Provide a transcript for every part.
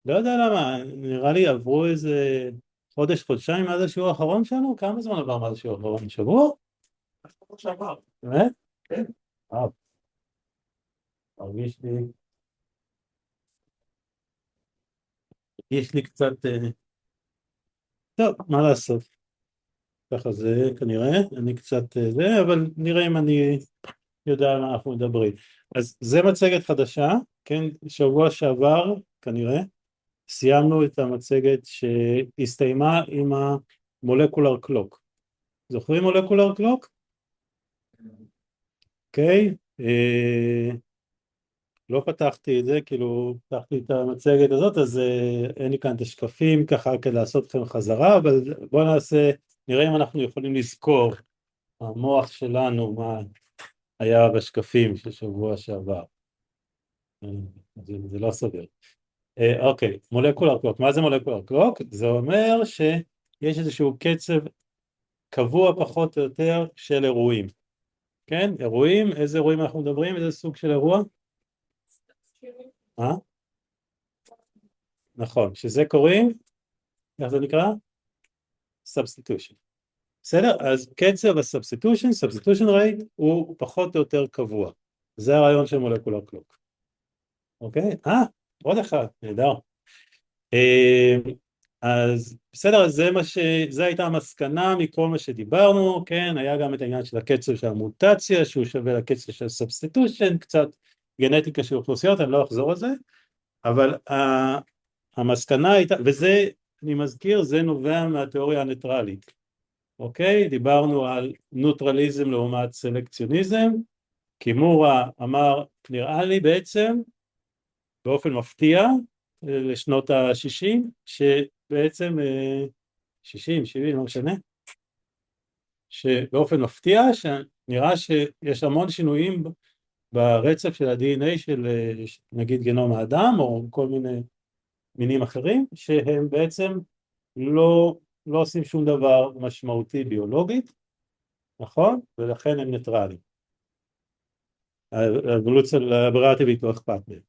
לא יודע למה, נראה לי עברו איזה חודש, חודשיים מאז השיעור האחרון שלנו? כמה זמן עבר מאז השיעור האחרון? שבוע? כמו שעבר. באמת? כן. וואו, מרגיש לי, יש לי קצת, טוב, מה לעשות? ככה זה כנראה, אני קצת זה, אבל נראה אם אני יודע על מה אנחנו מדברים. אז זה מצגת חדשה, כן, שבוע שעבר כנראה, סיימנו את המצגת שהסתיימה עם המולקולר קלוק. זוכרים מולקולר קלוק? אוקיי, לא פתחתי את זה, כאילו פתחתי את המצגת הזאת, אז אין לי כאן את השקפים ככה כדי לעשות לכם חזרה, אבל בואו נעשה, נראה אם אנחנו יכולים לזכור המוח שלנו מה היה בשקפים של שבוע שעבר. אה, זה לא סוגר. אוקיי, מולקולר קלוק. מה זה מולקולר קלוק? זה אומר שיש איזשהו קצב קבוע פחות או יותר של אירועים. כן, אירועים, איזה אירועים אנחנו מדברים? איזה סוג של אירוע? אה? נכון, שזה קוראים, איך זה נקרא? Substitution. בסדר? אז קצב substitution rate הוא פחות או יותר קבוע. זה הרעיון של מולקולר קלוק. אוקיי? עוד אחד, נהדר. אה, אז בסדר, אז זה הייתה המסקנה מכל מה שדיברנו, כן? היה גם את העניין של הקצב של המוטציה, שהוא שווה לקצב של substitution, קצת גנטיקה של אוכלוסיות, אני לא אחזור על זה, אבל המסקנה הייתה, וזה, אני מזכיר, זה נובע מהתיאוריה הניטרלית. אוקיי? דיברנו על נוטרליזם לעומת סלקציוניזם, קימורה אמר, נראה לי בעצם, באופן מפתיע, לשנות ה-60, שבעצם 60, 70, לא משנה, שבאופן מפתיע, שנראה שיש המון שינויים ברצף של ה-DNA של נגיד גנום האדם, או כל מיני מינים אחרים, שהם בעצם לא עושים שום דבר משמעותי ביולוגית, נכון? ולכן הם ניטרליים. האבולוציה לברירה הטבעית לא אכפת מהם.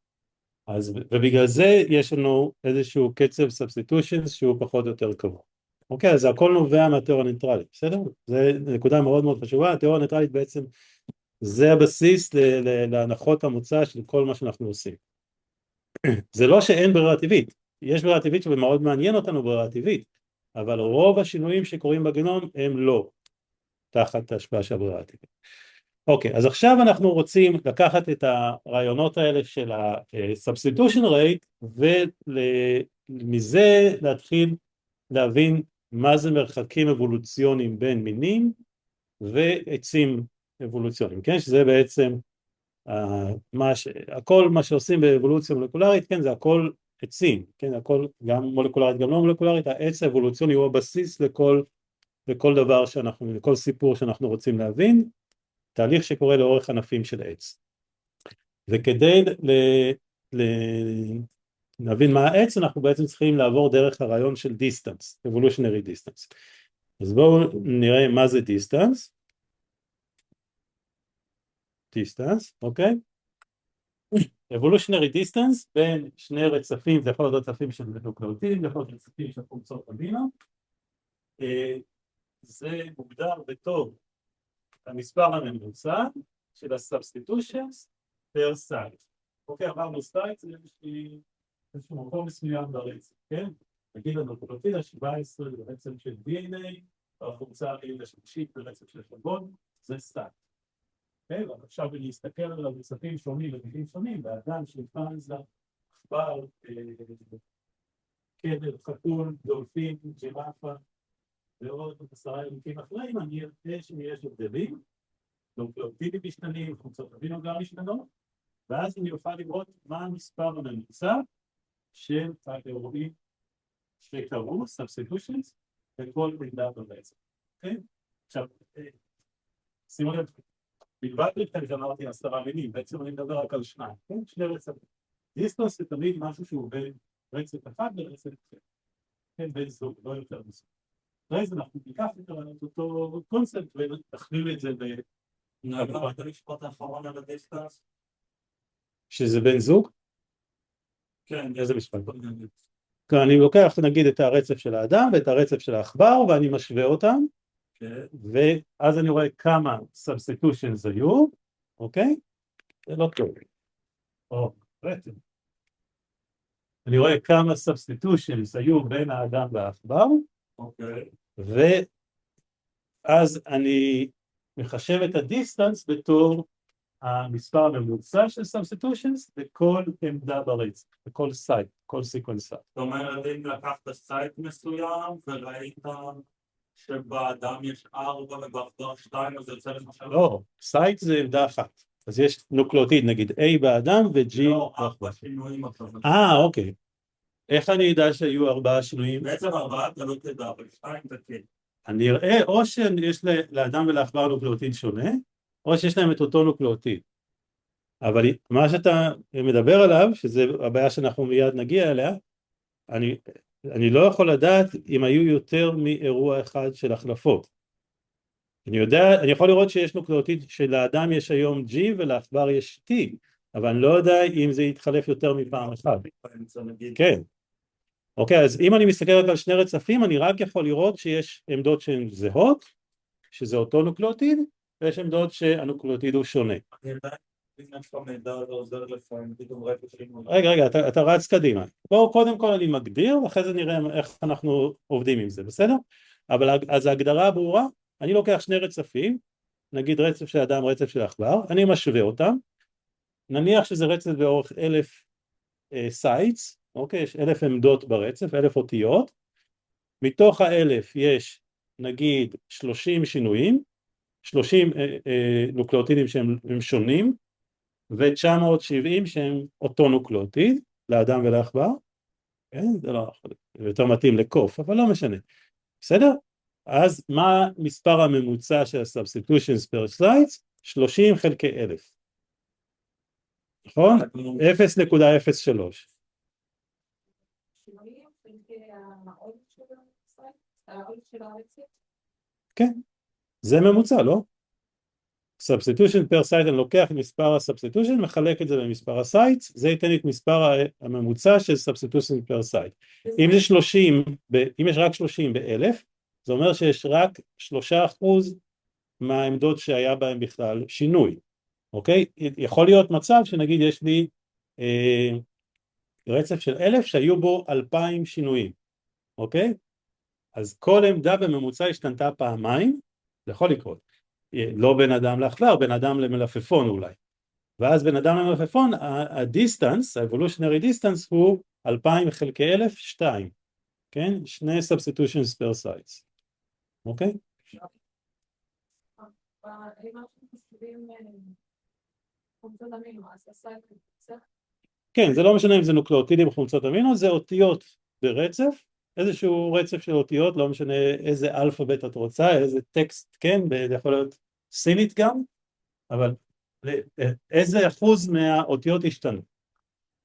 ובגלל זה יש לנו איזשהו קצב סאבסטיטושן שהוא פחות או יותר קבוע. אוקיי, אז הכל נובע מהתיאוריה הניטרלית, בסדר? זו נקודה מאוד מאוד חשובה, התיאוריה הניטרלית בעצם זה הבסיס להנחות המוצא של כל מה שאנחנו עושים. זה לא שאין ברירה טבעית, יש ברירה טבעית שמאוד מעניין אותנו ברירה טבעית, אבל רוב השינויים שקורים בגנום הם לא תחת ההשפעה של הברירה הטבעית. אוקיי, אז עכשיו אנחנו רוצים לקחת את הרעיונות האלה של ה-substitution rate ומזה להתחיל להבין מה זה מרחקים אבולוציוניים בין מינים ועצים אבולוציוניים, כן? שזה בעצם הכל מה שעושים באבולוציה מולקולרית, כן? זה הכל עצים, כן? הכל גם מולקולרית גם לא מולקולרית, העץ האבולוציוני הוא הבסיס לכל דבר שאנחנו, לכל סיפור שאנחנו רוצים להבין, תהליך שקורה לאורך ענפים של עץ. וכדי ל, להבין מה העץ, אנחנו בעצם צריכים לעבור דרך הרעיון של דיסטנס, evolutionary distance. אז בואו נראה מה זה דיסטנס. דיסטנס, אוקיי? evolutionary distance בין שני רצפים, זה יכול להיות רצפים של נוקלאוטידים, זה יכול להיות רצפים של חומצות אמינו. זה מוגדר בתור המספר הממוצע של ה-substitutions per site. אוקיי, אמרנו site זה איזשהו מקום מסוים ברצף, כן? נגיד הנוקלאוטיד ה-17 זה רצף של DNA, החומצה השלישית זה רצף של חלבון, זה site. אוקיי, ועכשיו אני אסתכל על הרצפים שונים וביטים שונים, באדם שימפנזה, עכבר, כלב, חתול, דולפין, ג'ירפה, ועוד 10 אלוקים אחרים, אני אראה שיש הבדלים, נוקלאוטידים משתנים, חומצות אמינו גם משתנות, ואז אני אוכל לראות מה המספר הממוצע של האירועים שקרו, substitutions, בכל מידע ברצף. אוקיי? עכשיו, שימו לב, בלבד לכם שאמרתי 10 מינים, בעצם אני מדבר רק על שניים, כן? שני רצפים. דיסטנס זה תמיד משהו שהוא בין רצף אחד לרצף אחר, כן? בין זוג, לא יותר מסוג. אחרי זה אנחנו ניקח את אותו קונספט ונכליל את זה נעבור את המשפט האחרון על הדיסטנס. שזה בן זוג? כן. איזה משפט? אני לוקח נגיד את הרצף של האדם ואת הרצף של העכבר ואני משווה אותם, כן. ואז אני רואה כמה substitutions היו, אוקיי? זה לא טוב. אני רואה כמה substitutions היו בין האדם והעכבר, אוקיי. ואז אני מחשב את הדיסטנס בתור המספר הממוצע של substitutions בכל עמדה ברצף, בכל סייט, כל סיקוונס סייט. זאת אומרת, אם לקחת סייט מסוים וראית שבאדם יש 4 ובעכבר 2, אז זה יוצא למשל... לא, סייט זה עמדה אחת. אז יש נוקלאוטיד, נגיד A באדם ו-G... לא, 4 שינויים עכשיו. אוקיי. איך אני יודע שהיו 4 שינויים? בעצם 4 אתה לא תדע, אבל 2 זה כן. אני אראה או שיש לאדם ולעכבר נוקלאוטיד שונה, או שיש להם את אותו נוקלאוטיד. אבל מה שאתה מדבר עליו, שזה הבעיה שאנחנו מיד נגיע אליה, אני לא יכול לדעת אם היו יותר מאירוע אחד של החלפות. אני יכול לראות שיש נוקלאוטיד שלאדם יש היום G ולעכבר יש T, אבל אני לא יודע אם זה יתחלף יותר מפעם אחת. כן. אוקיי, אז אם אני מסתכל רק על שני רצפים, אני רק יכול לראות שיש עמדות שהן זהות, שזה אותו נוקלאוטיד, ויש עמדות שהנוקלאוטיד הוא שונה. רגע, אתה רץ קדימה. בואו קודם כל אני מגדיר, ואחרי זה נראה איך אנחנו עובדים עם זה, בסדר? אבל אז ההגדרה ברורה, אני לוקח שני רצפים, נגיד רצף של אדם, רצף של עכבר, אני משווה אותם, נניח שזה רצף באורך 1000 סייטס, אוקיי, יש 1000 עמדות ברצף, 1000 אותיות, מתוך ה1000 יש נגיד 30 שינויים, 30 נוקלאוטידים שהם שונים, ו-970 שהם אותו נוקלאוטיד, לאדם ולעכבר, כן? זה לא יותר מתאים לקוף, אבל לא משנה, בסדר? אז מה מספר הממוצע של ה-substitutions per sites? 30 חלקי 1000, נכון? 0.03. כן, זה ממוצע, לא? substitution per site, אני לוקח את מספר ה-substitution, מחלק את זה במספר ה-sites, זה ייתן לי את מספר הממוצע של substitution per site. אם זה 30, אם יש רק 30 ב-1000, זה אומר שיש רק 3% מהעמדות שהיה בהם בכלל שינוי, אוקיי? יכול להיות מצב שנגיד יש לי רצף של 1000 שהיו בו 2000 שינויים, אוקיי? אז כל עמדה בממוצע השתנתה פעמיים, זה יכול לקרות. לא בין אדם לעכבר, בין אדם למלפפון אולי. ואז בין אדם למלפפון, הדיסטנס, האבולושיונרי דיסטנס הוא 2000 חלקי 1000, 2, כן? 2 substitutions per sites, אוקיי? כן, זה לא משנה אם זה נוקלאוטידים או חומצות אמינו, זה אותיות ברצף, איזשהו רצף של אותיות, לא משנה איזה אלפאבית את רוצה, איזה טקסט, כן, זה יכול להיות סינית גם, אבל איזה אחוז מהאותיות השתנו,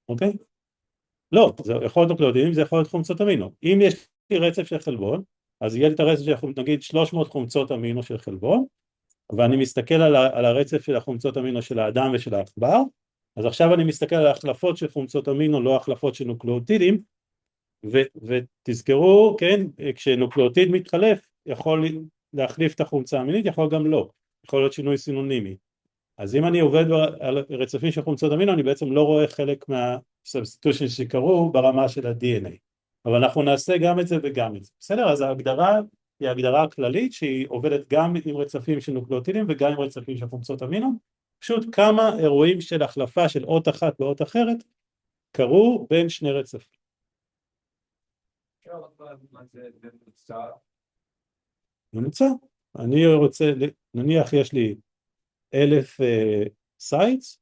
אוקיי? לא, זה יכול להיות נוקלאוטידים, זה יכול להיות חומצות אמינו. אם יש לי רצף של חלבון, אז יהיה לי את הרצף של, נגיד, 300 חומצות אמינו של חלבון, ואני מסתכל על הרצף של החומצות אמינו של האדם ושל העכבר, אז עכשיו אני מסתכל על ההחלפות של חומצות אמינו, לא החלפות של נוקלאוטידים, ותזכרו, כן, כשנוקלאוטיד מתחלף, יכול להחליף את החומצה האמינית, יכול גם לא, יכול להיות שינוי סינונימי. אז אם אני עובד על רצפים של חומצות אמינו, אני בעצם לא רואה חלק מהסובסטיטושן שקרו ברמה של ה-DNA. אבל אנחנו נעשה גם את זה וגם את זה. בסדר? אז ההגדרה היא הגדרה כללית שהיא עובדת גם עם רצפים של נוקלאוטידים וגם עם רצפים של חומצות אמינו. פשוט כמה אירועים של החלפה של אות אחת באות אחרת קרו בין שני רצפים. ממוצע. אני רוצה, נניח יש לי 1000 סייטס,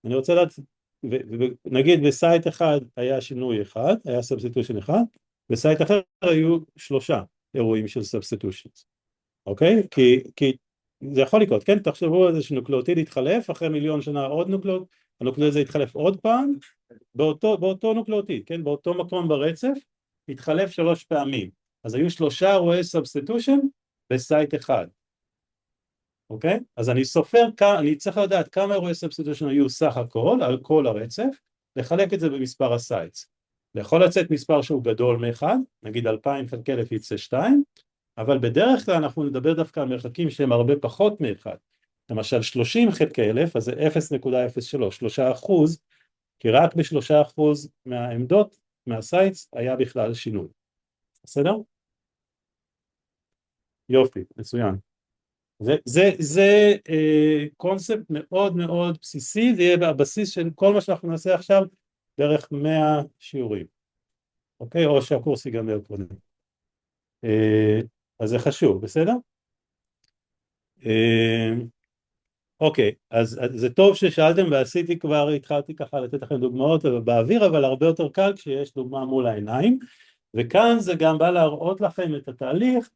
אני רוצה לדעת, נגיד בסייט אחד היה שינוי אחד, היה סובסטיטושן אחד, בסייט אחר היו 3 אירועים של סובסטיטושנס, אוקיי? כי זה יכול לקרות, כן? תחשבו על זה שנוקלאוטיד יתחלף, אחרי מיליון שנה עוד נוקלאוטיד, הנוקלאוטיד הזה יתחלף עוד פעם, באותו נוקלאוטיד, כן? באותו מקום ברצף, התחלף 3 פעמים, אז היו 3 אירועי סובסטיטושן בסייט אחד, אוקיי? אז אני סופר, אני צריך לדעת כמה אירועי סובסטיטושן היו סך הכל, על כל הרצף, לחלק את זה במספר הסייטס. יכול לצאת מספר שהוא גדול מאחד, נגיד 2,000 חלקי 1,000 יצא 2, אבל בדרך כלל אנחנו נדבר דווקא על מרחקים שהם הרבה פחות מאחד. למשל 30 חלקי 1,000, אז זה 0.03, 3%, כי רק ב3% מהעמדות, מהסייטס, היה בכלל שינוי. בסדר? יופי, מצוין. זה קונספט מאוד מאוד בסיסי, זה יהיה הבסיס של כל מה שאנחנו נעשה עכשיו, דרך 100 שיעורים. אוקיי? או שהקורס ייגמר קודם. אז זה חשוב, בסדר? אוקיי, אז זה טוב ששאלתם ועשיתי כבר, התחלתי ככה לתת לכם דוגמאות באוויר, אבל הרבה יותר קל כשיש דוגמה מול העיניים, וכאן זה גם בא להראות לכם את התהליך,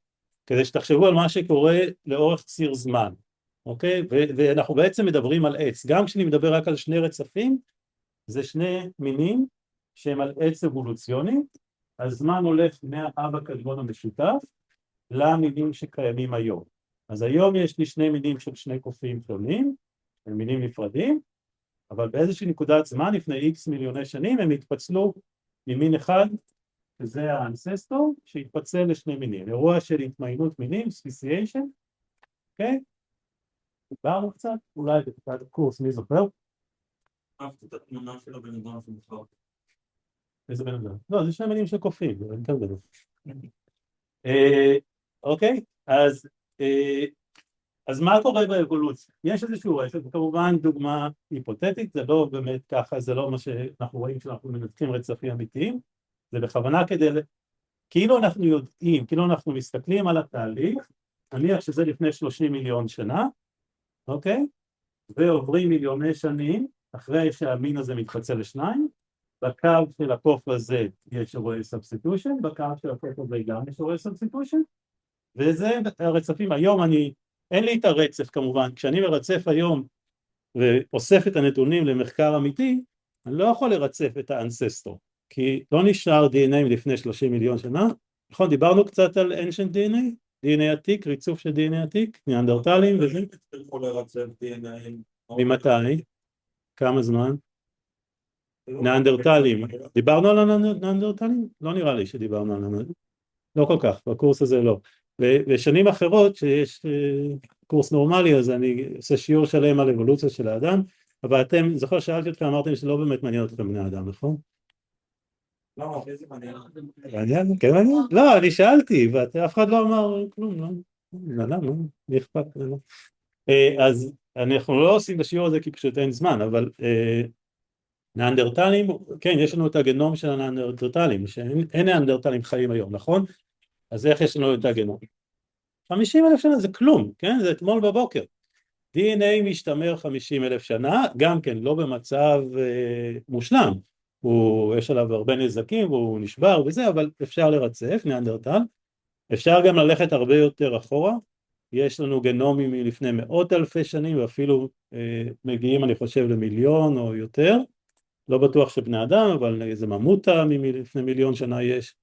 כדי שתחשבו על מה שקורה לאורך ציר זמן, אוקיי? ואנחנו בעצם מדברים על עץ, גם כשאני מדבר רק על שני רצפים, זה שני מינים שהם על עץ אבולוציוני, הזמן הולך מהאב הקדמון המשותף למינים שקיימים היום. אז היום יש לי שני מינים של שני קופים שונים, הם מינים נפרדים, אבל באיזושהי נקודת זמן, לפני איקס מיליוני שנים, הם התפצלו ממין אחד, שזה האנססטור, שהתפצל לשני מינים. אירוע של התמיינות מינים, ספיסיישן, אוקיי? דיברנו קצת, אולי בתקופת הקורס, מי זוכר? אהבתי את התמונה של הבן אדם שמחר. איזה בן אדם? לא, זה שני מינים של קופים, זה יותר גדול. אוקיי, אז מה קורה באבולוציה? יש איזשהו רצף, כמובן דוגמה היפותטית, זה לא באמת ככה, זה לא מה שאנחנו רואים כשאנחנו מנתחים רצפים אמיתיים, זה בכוונה כדי, כאילו אנחנו יודעים, כאילו אנחנו מסתכלים על התהליך, נניח שזה לפני 30 מיליון שנה, אוקיי? ועוברים מיליוני שנים, אחרי שהמין הזה מתפצל לשניים, בקו של הקוף הזה יש אירועי סאבסטיטושן, בקו של הקוף הזה גם יש אירועי סאבסטיטושן, וזה הרצפים. היום אין לי את הרצף כמובן, כשאני מרצף היום ואוסף את הנתונים למחקר אמיתי, אני לא יכול לרצף את האנססטור, כי לא נשאר DNA מלפני 30 מיליון שנה, נכון? דיברנו קצת על ancient DNA, DNA עתיק, ריצוף של DNA עתיק, ניאנדרטלים וזה. הצליחו לרצף DNA. ממתי? כמה זמן? ניאנדרטלים. דיברנו על הניאנדרטלים? לא נראה לי שדיברנו על הניאנדרטלים. לא כל כך, בקורס הזה לא. ושנים אחרות שיש קורס נורמלי, אז אני עושה שיעור שלם על אבולוציה של האדם, אבל אתם, זוכר שאלתי אתכם, אמרתם שלא באמת מעניין אתכם בני האדם, נכון? לא, איזה מעניין. מעניין? כן מעניין? לא, אני שאלתי, ואף אחד לא אמר כלום, לא? למה? מי אכפת? אז אנחנו לא עושים בשיעור הזה כי פשוט אין זמן, אבל ניאנדרטלים, כן, יש לנו את הגנום של הניאנדרטלים, שאין ניאנדרטלים חיים היום, נכון? אז איך יש לנו את הגנום? 50,000 שנה זה כלום, כן? זה אתמול בבוקר. DNA משתמר 50,000 שנה, גם כן לא במצב מושלם. יש עליו הרבה נזקים והוא נשבר וזה, אבל אפשר לרצף, ניאנדרטל. אפשר גם ללכת הרבה יותר אחורה. יש לנו גנומים מלפני מאות אלפי שנים, ואפילו מגיעים, אני חושב, למיליון או יותר. לא בטוח שבני אדם, אבל איזה ממותה מלפני מיליון שנה יש.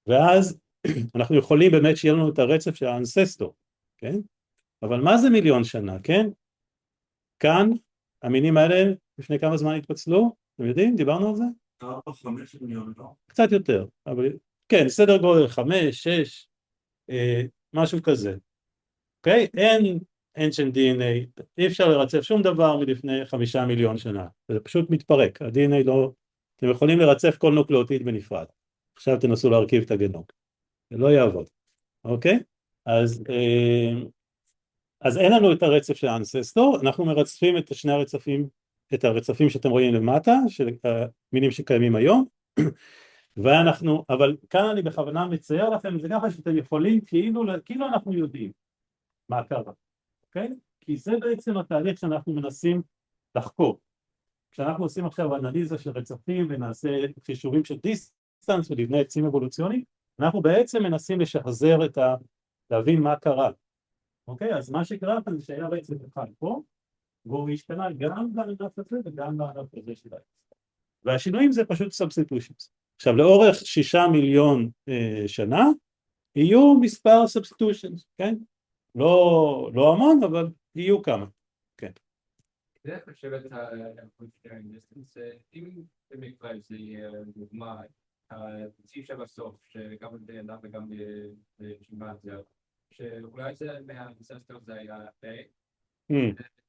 ואז אנחנו יכולים באמת שיהיה לנו את הרצף של האנססטור, כן? אבל מה זה מיליון שנה, כן? כאן, המינים האלה, לפני כמה זמן התפצלו? אתם יודעים? דיברנו על זה? 4-5 מיליון, לא? קצת יותר, אבל כן, סדר גודל 5, 6, משהו כזה. אוקיי? אין ancient DNA, אי אפשר לרצף שום דבר מלפני 5 מיליון שנה. זה פשוט מתפרק, ה-DNA לא... אתם יכולים לרצף כל נוקלאוטיד בנפרד. עכשיו תנסו להרכיב את הגנום. זה לא יעבוד, אוקיי? אז אין לנו את הרצף של האנססטור, אנחנו מרצפים את שני הרצפים, את הרצפים שאתם רואים למטה, של המינים שקיימים היום, אבל כאן אני בכוונה מצייר לכם, זה ככה שאתם יכולים, כאילו אנחנו יודעים מה קרה, אוקיי? כי זה בעצם התהליך שאנחנו מנסים לחקור. כשאנחנו עושים עכשיו אנליזה של רצפים ונעשה חישובים של דיסטנס ולבנה עצים אבולוציוניים, אנחנו בעצם מנסים לשחזר להבין מה קרה. אוקיי, אז מה שקרה כאן זה שהיה רצף אחד פה, והוא השתנה גם בענף הזה וגם בענף הזה של העץ. והשינויים זה פשוט substitutions. עכשיו, לאורך 6 מיליון שנה, יהיו מספר substitutions, כן? לא המון, אבל יהיו כמה, כן. זה חושב את ה-constraint distance, אם במקרה זה יהיה דוגמה, סעיף שבסוף, שגם בנאדם וגם בשימפנזה, שאולי זה מהאנססטור זה היה A,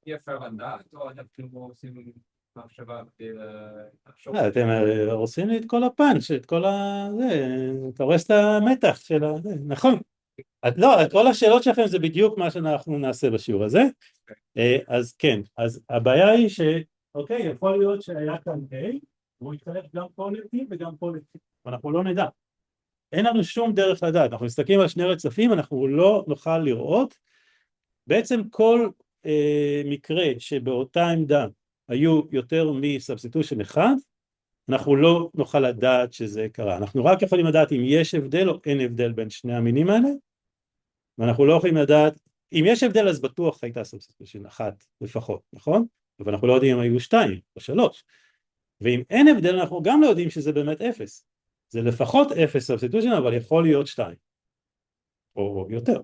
אי אפשר לדעת, או אנחנו עושים מחשבה כדי לחשוב? אתם עושים לי את כל הפאנץ', את כל זה, אתה רואה את המתח של זה, נכון. לא, כל השאלות שלכם זה בדיוק מה שאנחנו נעשה בשיעור הזה. אז כן, אז הבעיה היא אוקיי, יכול להיות שהיה כאן A, והוא יתחלק גם פה ל-T וגם פה ל-T, ואנחנו לא נדע. אין לנו שום דרך לדעת, אנחנו מסתכלים על שני רצפים, אנחנו לא נוכל לראות. בעצם כל מקרה שבאותה עמדה היו יותר מסבסטיטושן אחד, אנחנו לא נוכל לדעת שזה קרה. אנחנו רק יכולים לדעת אם יש הבדל או אין הבדל בין שני המינים האלה, ואנחנו לא יכולים לדעת, אם יש הבדל אז בטוח הייתה סבסטיטושן אחת לפחות, נכון? אבל אנחנו לא יודעים אם היו 2 או 3. ואם אין הבדל אנחנו גם לא יודעים שזה באמת 0. זה לפחות 0 סבסטיטושן, אבל יכול להיות 2. או יותר.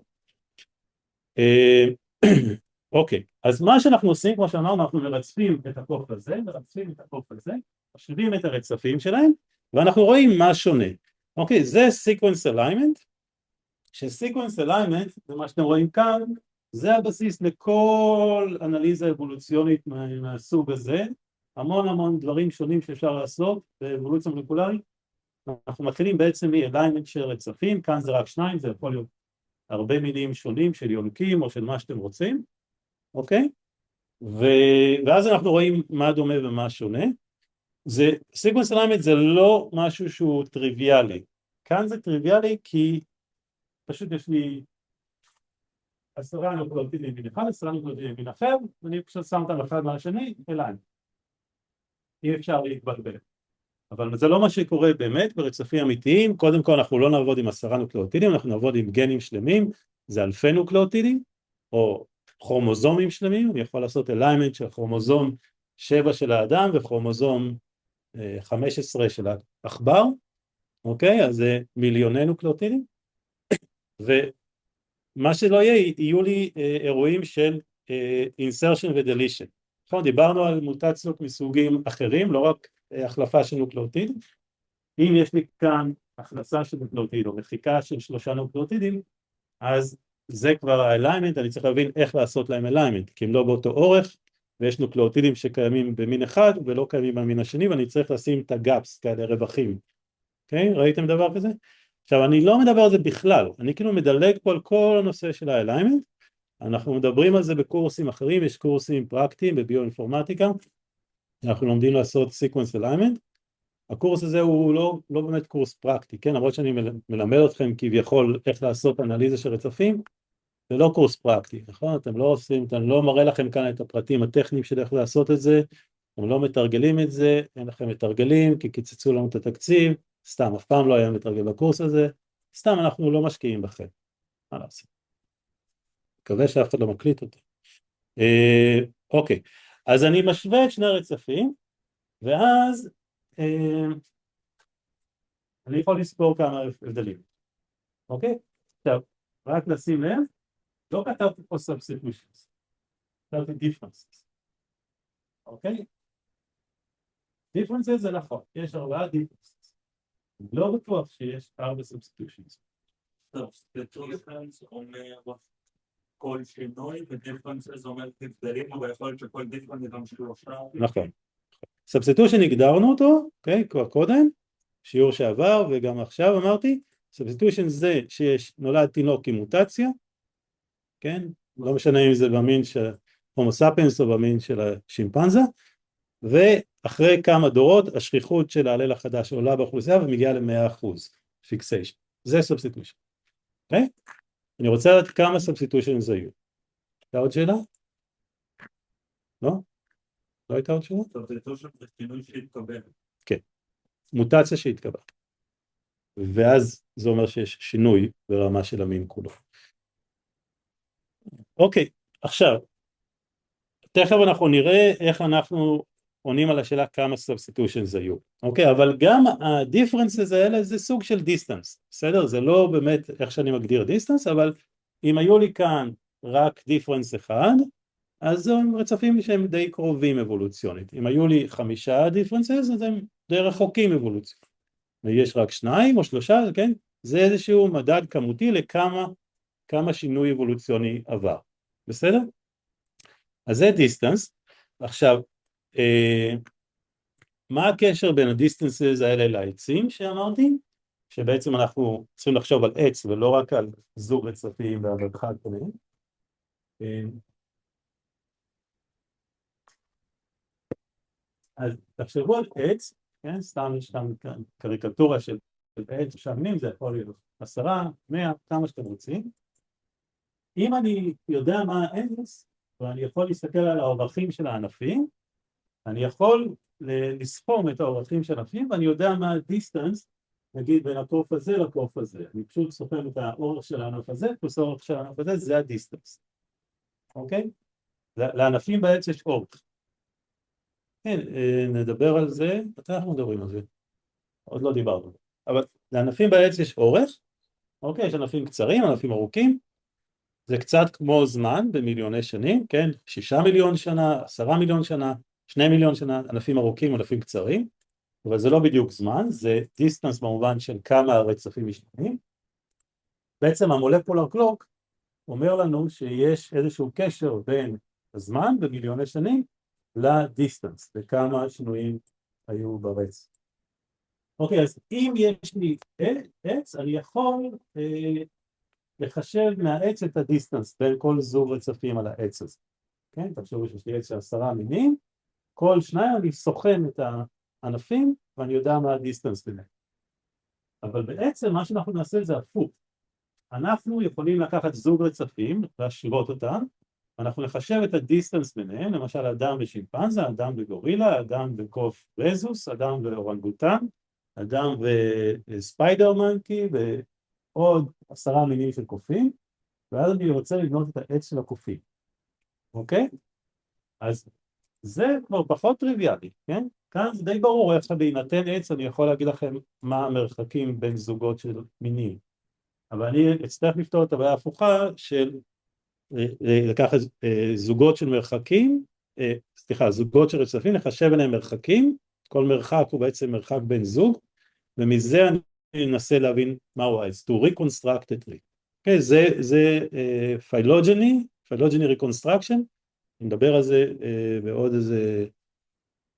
אוקיי, אז מה שאנחנו עושים, כמו שאמרנו, אנחנו מרצפים את הקוף הזה, מרצפים את הקוף הזה, משווים את הרצפים שלהם, ואנחנו רואים מה שונה. אוקיי, זה sequence alignment, ש-sequence alignment, זה מה שאתם רואים כאן, זה הבסיס לכל אנליזה אבולוציונית מהסוג הזה, המון דברים שונים שאפשר לעשות באבולוציה מולקולרית. אנחנו מתחילים בעצם מ-alignment של רצפים, כאן זה רק 2, זה יכול להיות הרבה מינים שונים של יונקים או של מה שאתם רוצים, אוקיי? ואז אנחנו רואים מה דומה ומה שונה. sequence alignment זה לא משהו שהוא טריוויאלי. כאן זה טריוויאלי כי פשוט יש לי 10 נוקלאוטידים ימין אחד, 10 נוקלאוטידים ימין אחר, ואני פשוט שם אותם אחד מהשני, אליי. אי אפשר להתבלבל. אבל זה לא מה שקורה באמת ברצפים אמיתיים. קודם כל אנחנו לא נעבוד עם 10 נוקלאוטידים, אנחנו נעבוד עם גנים שלמים, זה אלפי נוקלאוטידים, או כרומוזומים שלמים. אני יכול לעשות alignment של כרומוזום 7 של האדם וכרומוזום 15 של העכבר, אוקיי? אז זה מיליוני נוקלאוטידים, ומה שלא יהיה, יהיו לי אירועים של insertion ו-deletion. נכון, דיברנו על מוטציות מסוגים אחרים, לא רק החלפה של נוקלאוטיד. אם יש לי כאן הכנסה של נוקלאוטיד או מחיקה של 3 נוקלאוטידים, אז זה כבר האליימנט, אני צריך להבין איך לעשות להם אליימנט, כי הם לא באותו אורך, ויש נוקלאוטידים שקיימים במין אחד ולא קיימים במין השני, ואני צריך לשים את הגאפס, כאלה רווחים. אוקיי? ראיתם דבר כזה? עכשיו, אני לא מדבר על זה בכלל, אני כאילו מדלג פה על כל הנושא של האליימנט, אנחנו מדברים על זה בקורסים אחרים, יש קורסים פרקטיים בביואינפורמטיקה, אנחנו לומדים לעשות sequence alignment. הקורס הזה הוא לא באמת קורס פרקטי, כן? למרות שאני מלמד אתכם כביכול איך לעשות אנליזה של רצפים, זה לא קורס פרקטי, נכון? אתם לא עושים, אני לא מראה לכם כאן את הפרטים הטכניים של איך לעשות את זה, אתם לא מתרגלים את זה, אין לכם מתרגלים, כי קיצצו לנו את התקציב, סתם, אף פעם לא היה מתרגל בקורס הזה, סתם אנחנו לא משקיעים בכם, מה לעשות? מקווה שאף אחד לא מקליט אותי. אוקיי, אז אני משווה את שני הרצפים, ואז אני יכול לספור כמה הבדלים, אוקיי? עכשיו, רק לשים לב, לא כתבתי פה substitutions, כתבתי differences, אוקיי? differences זה נכון, יש 4 differences, לא בטוח שיש 4 substitutions. substitutions אומר כל שינוי, ו-differences אומר הבדלים, אבל יכול להיות שכל difference זה גם 3. נכון. substitution הגדרנו אותו, אוקיי, כבר קודם, שיעור שעבר וגם עכשיו אמרתי, substitution זה שיש נולד תינוק עם מוטציה, כן, לא משנה אם זה במין של הומו ספיאנס או במין של השימפנזה, ואחרי כמה דורות השכיחות של ההלל החדש עולה באוכלוסייה ומגיעה ל100% פיקסיישן, זה substitution, אוקיי? אני רוצה לדעת כמה substitutions היו. הייתה עוד שאלה? לא? לא הייתה עוד שאלה? substitution זה שינוי שהתקבל. כן, מוטציה שהתקבלה. ואז זה אומר שיש שינוי ברמה של המין כולו. אוקיי, עכשיו, תכף אנחנו נראה איך אנחנו עונים על השאלה כמה substitutions היו. אוקיי, אבל גם ה-differences האלה זה סוג של distance, בסדר? זה לא באמת איך שאני מגדיר distance, אבל אם היו לי כאן רק difference אחד, אז הם רצפים שהם די קרובים אבולוציונית. אם היו לי 5 דיפרנסס, אז הם די רחוקים אבולוציונית. ויש רק 2 או 3, כן? זה איזשהו מדד כמותי לכמה שינוי אבולוציוני עבר. בסדר? אז זה דיסטנס. עכשיו, מה הקשר בין הדיסטנסס האלה לעצים שאמרתי? שבעצם אנחנו צריכים לחשוב על עץ ולא רק על זוג רצפים והמרחק ביניהם. אז תחשבו על עץ, כן? סתם יש כאן קריקטורה של עץ שנים, זה יכול להיות 10, 100, כמה שאתם רוצים. אם אני יודע מה העץ, ואני יכול להסתכל על האורכים של הענפים, אני יכול לסכום את האורכים של הענפים, ואני יודע מה הדיסטנס, נגיד בין הקוף הזה לקוף הזה. אני פשוט סוכם את האורך של הענף הזה, פלוס האורך של הענף הזה, זה הדיסטנס. אוקיי? לענפים בעץ יש אורך. כן, נדבר על זה, מתי אנחנו מדברים על זה? עוד לא דיברנו. אבל לענפים בעץ יש אורך, אוקיי, יש ענפים קצרים, ענפים ארוכים, זה קצת כמו זמן במיליוני שנים, כן? 6 מיליון שנה, 10 מיליון שנה, 2 מיליון שנה, ענפים ארוכים, ענפים קצרים, אבל זה לא בדיוק זמן, זה דיסטנס במובן של כמה הרצפים משתנים. בעצם המולקולר קלוק אומר לנו שיש איזשהו קשר בין הזמן במיליוני שנים לדיסטנס, וכמה שינויים היו ברצף. אוקיי, אז אם יש לי עץ, אני יכול לחשב מהעץ את הדיסטנס בין כל זוג רצפים על העץ הזה. כן, תחשבו שיש לי עץ של 10 מינים, כל שניים אני סוכם את הענפים ואני יודע מה הדיסטנס ביניהם. אבל בעצם מה שאנחנו נעשה זה הפוך. אנחנו יכולים לקחת זוג רצפים, להשוות אותם, ואנחנו נחשב את הדיסטנס ביניהם, למשל אדם ושימפנזה, אדם וגורילה, אדם וקוף רזוס, אדם ואורנגוטן, אדם וספיידר מנקי, ועוד 10 מינים של קופים, ואז אני רוצה לבנות את העץ של הקופים. אוקיי? אז זה כבר פחות טריוויאלי, כן? כאן זה די ברור איך בהינתן עץ אני יכול להגיד לכם מה המרחקים בין זוגות של מינים. אבל אני אצטרך לפתור את הבעיה ההפוכה של לקחת זוגות של מרחקים, זוגות של רצפים, לחשב ביניהם מרחקים, כל מרחק הוא בעצם מרחק בין זוג, ומזה אני אנסה להבין מהו העץ, to reconstruct a tree. Okay, זה phylogeny reconstruction, נדבר על זה בעוד איזה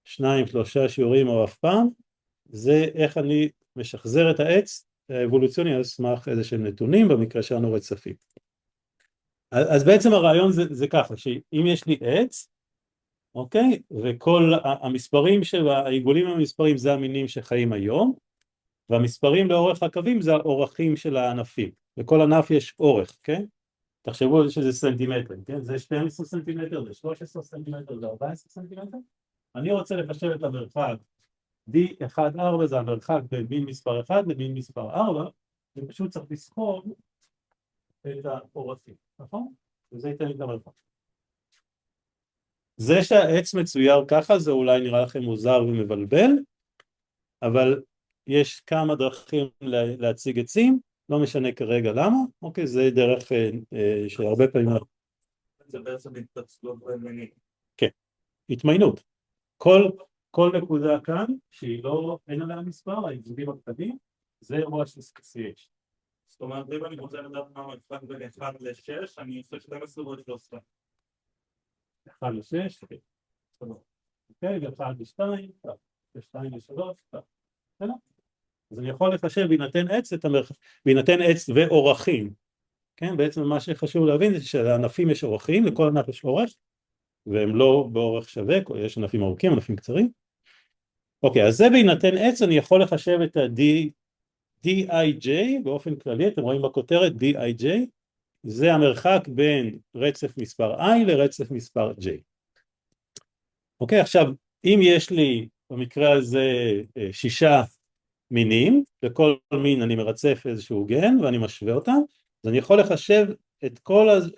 2-3 שיעורים או אף פעם, זה איך אני משחזר את העץ האבולוציוני על סמך איזה שהם נתונים, במקרה שלנו רצפים. אז בעצם הרעיון זה ככה, שאם יש לי עץ, אוקיי, וכל המספרים העיגולים המספרים זה המינים שחיים היום, והמספרים לאורך הקווים זה האורכים של הענפים, לכל ענף יש אורך, כן? תחשבו שזה סנטימטרים, כן? זה 12 סנטימטר, זה 13 סנטימטר, זה 14 סנטימטר. אני רוצה לחשב את המרחק D1,4, זה המרחק בין מין מספר 1 למין מספר 4, ופשוט צריך לסכום את האורכים, נכון? וזה ייתן לי את המרחק. זה שהעץ מצויר ככה, זה אולי נראה לכם מוזר ומבלבל, אבל יש כמה דרכים להציג עצים, לא משנה כרגע למה, אוקיי, זה דרך שהרבה פעמים... זה בעצם התפצלות בין מינים. כן, התמיינות. כל נקודה כאן, שהיא לא, אין עליה מספר, העיבודים הקטנים, זה אירוע של CH. זאת אומרת, אם אני רוצה לדעת מה המרחק בין 1 ל-6, אני עושה 12 ועוד 13. 1 ל-6, אוקיי. אוקיי, ו1 ל-2, ו2 ל-3, בסדר? אז אני יכול לחשב בהינתן עץ את המרחק, בהינתן עץ ואורכים, כן? בעצם מה שחשוב להבין זה שלענפים יש אורכים, לכל ענף יש אורך, והם לא באורך שווה, יש ענפים ארוכים, ענפים קצרים. אוקיי, אז זה בהינתן עץ אני יכול לחשב את ה-DIJ באופן כללי, אתם רואים בכותרת DIJ, זה המרחק בין רצף מספר I לרצף מספר J. אוקיי, עכשיו, אם יש לי במקרה הזה 6 מינים, לכל מין אני מרצף איזשהו גן ואני משווה אותם, אז אני יכול לחשב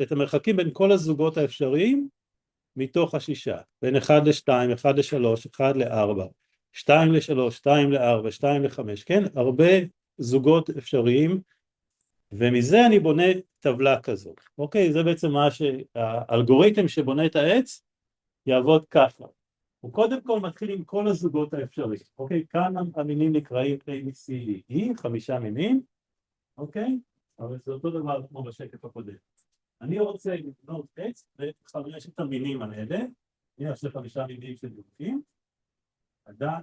את המרחקים בין כל הזוגות האפשריים מתוך 6, בין 1 ל-2, 1 ל-3, 1 ל-4, 2 ל-3, 2 ל-4, 2 ל-5, כן? הרבה זוגות אפשריים ומזה אני בונה טבלה כזאת, אוקיי? זה בעצם מה שהאלגוריתם שבונה את העץ יעבוד ככה. הוא קודם כל מתחיל עם כל הזוגות האפשריים, אוקיי? כאן המינים נקראים A, C, E, 5 מינים, אוקיי? אבל זה אותו דבר כמו בשקף הקודם. אני רוצה לבנות עץ וחמשת המינים האלה, יש לי 5 מינים של דוקים, אדם,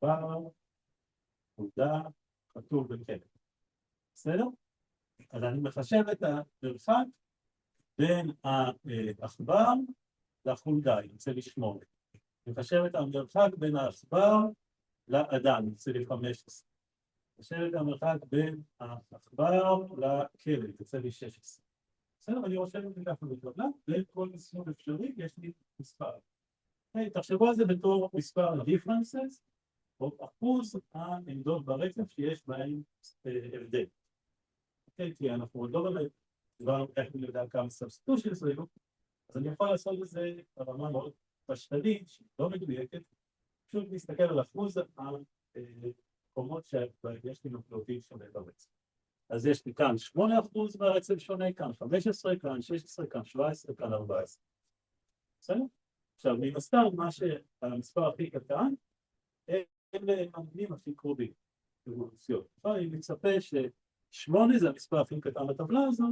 בר, עובדה, חתול וכלב. בסדר? אז אני מחשב את המרחק בין העכבר לחולדה, אני רוצה לשמור. אני מחשב את המרחק בין העכבר לאדם, אני רוצה ל-15. מחשב את המרחק בין העכבר לכלב, אני רוצה ל-16. בסדר? אני רושם את זה ככה בטבלה, וכל מסלול אפשרי יש לי מספר. תחשבו על זה בתור מספר differences, או אחוז העמדות ברצף שיש בהן הבדל. כי אנחנו עוד לא באמת דיברנו איך אני יודע כמה substitutions היו, אז אני יכול לעשות את זה ברמה מאוד פשטנית, שהיא לא מדויקת, פשוט להסתכל על אחוז המקומות שיש לי נוקלאוטיד שונה ברצף. אז יש לי כאן 8% ברצף שונה, כאן 15, כאן 16, כאן 17, כאן 14. בסדר? עכשיו, מן הסתם, המספר הכי קטן, אלה המינים הכי קרובים. אני מצפה ש8 זה המספר הכי קטן בטבלה הזו,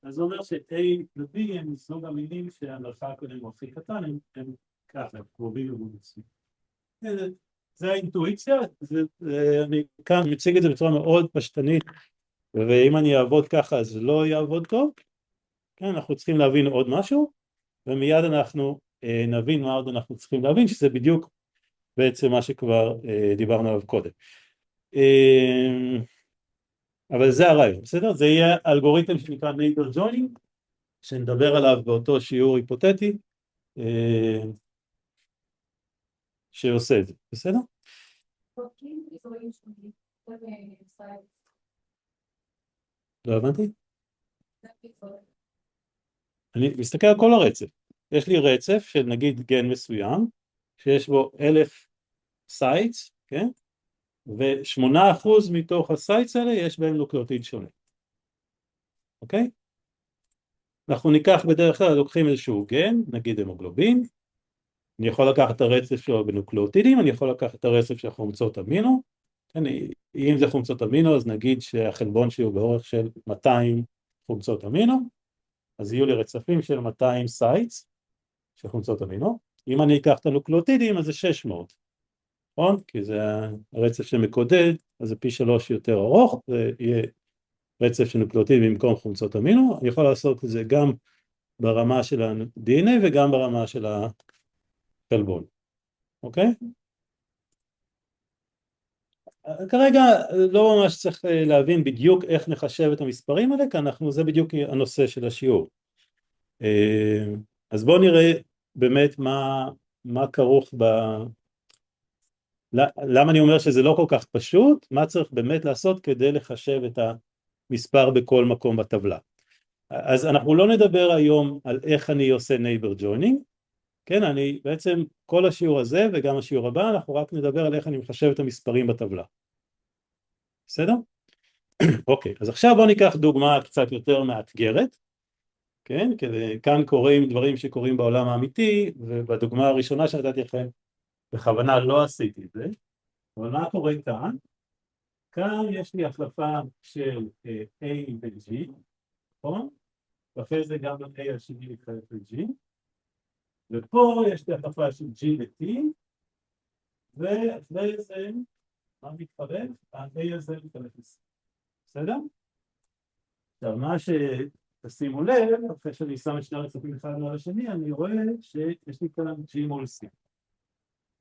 אז זה אומר ש-A ו-B הם מסוג המינים שהמרחק עליהם הוא הכי קטן, הם ככה, הם קרובים ומוצאים. זה האינטואיציה, אני כאן מציג את זה בצורה מאוד פשטנית, ואם אני אעבוד ככה אז לא יעבוד טוב. כן, אנחנו צריכים להבין עוד משהו, ומיד אנחנו נבין מה עוד אנחנו צריכים להבין, שזה בדיוק בעצם מה שכבר דיברנו עליו קודם. אבל זה הרעיון, בסדר? זה יהיה אלגוריתם שנקרא neighbor joining, שנדבר עליו באותו שיעור היפותטי, שעושה את זה, בסדר? לא הבנתי? אני מסתכל על כל הרצף. יש לי רצף של נגיד גן מסוים, שיש בו 1000 סייטס, כן? ו8% מתוך הסייטס האלה יש בהם נוקלאוטיד שונה. אוקיי? אנחנו ניקח בדרך כלל, לוקחים איזשהו גן, נגיד המוגלובין, אני יכול לקחת את הרצף שלו בנוקלאוטידים, אני יכול לקחת את הרצף של חומצות אמינו, כן? אם זה חומצות אמינו, אז נגיד שהחלבון שלי הוא באורך של 200 חומצות אמינו, אז יהיו לי רצפים של 200 סייטס של חומצות אמינו. אם אני אקח את הנוקלאוטידים, אז זה 600. נכון? כי זה הרצף שמקודד, אז זה פי 3 יותר ארוך, זה יהיה רצף של נוקלאוטידים במקום חומצות אמינו. אני יכול לעשות את זה גם ברמה של ה-DNA וגם ברמה של החלבון. אוקיי? כרגע לא ממש צריך להבין בדיוק איך נחשב את המספרים האלה, כי זה בדיוק הנושא של השיעור. אז בואו נראה באמת מה כרוך למה אני אומר שזה לא כל כך פשוט, מה צריך באמת לעשות כדי לחשב את המספר בכל מקום בטבלה. אז אנחנו לא נדבר היום על איך אני עושה neighbor joining, כן, אני בעצם כל השיעור הזה וגם השיעור הבא, אנחנו רק נדבר על איך אני מחשב את המספרים בטבלה. בסדר? אוקיי, אז עכשיו בואו ניקח דוגמה קצת יותר מאתגרת, כן, כאן קוראים דברים שקורים בעולם האמיתי, ובדוגמה הראשונה שנתתי לכם, בכוונה לא עשיתי את זה, אבל מה קורה כאן? כאן יש לי החלפה של A ו-G, נכון? ואחרי זה גם A השני מתחלף ל-G, ופה יש לי החלפה של G ו-T, ואחרי זה, מה מתחלף? ה-A הזה מתחלף ל-C. בסדר? עכשיו, מה שתשימו לב, אחרי שאני שם את שני הרצפים אחד מעל השני, אני רואה שיש לי כאן G מול C.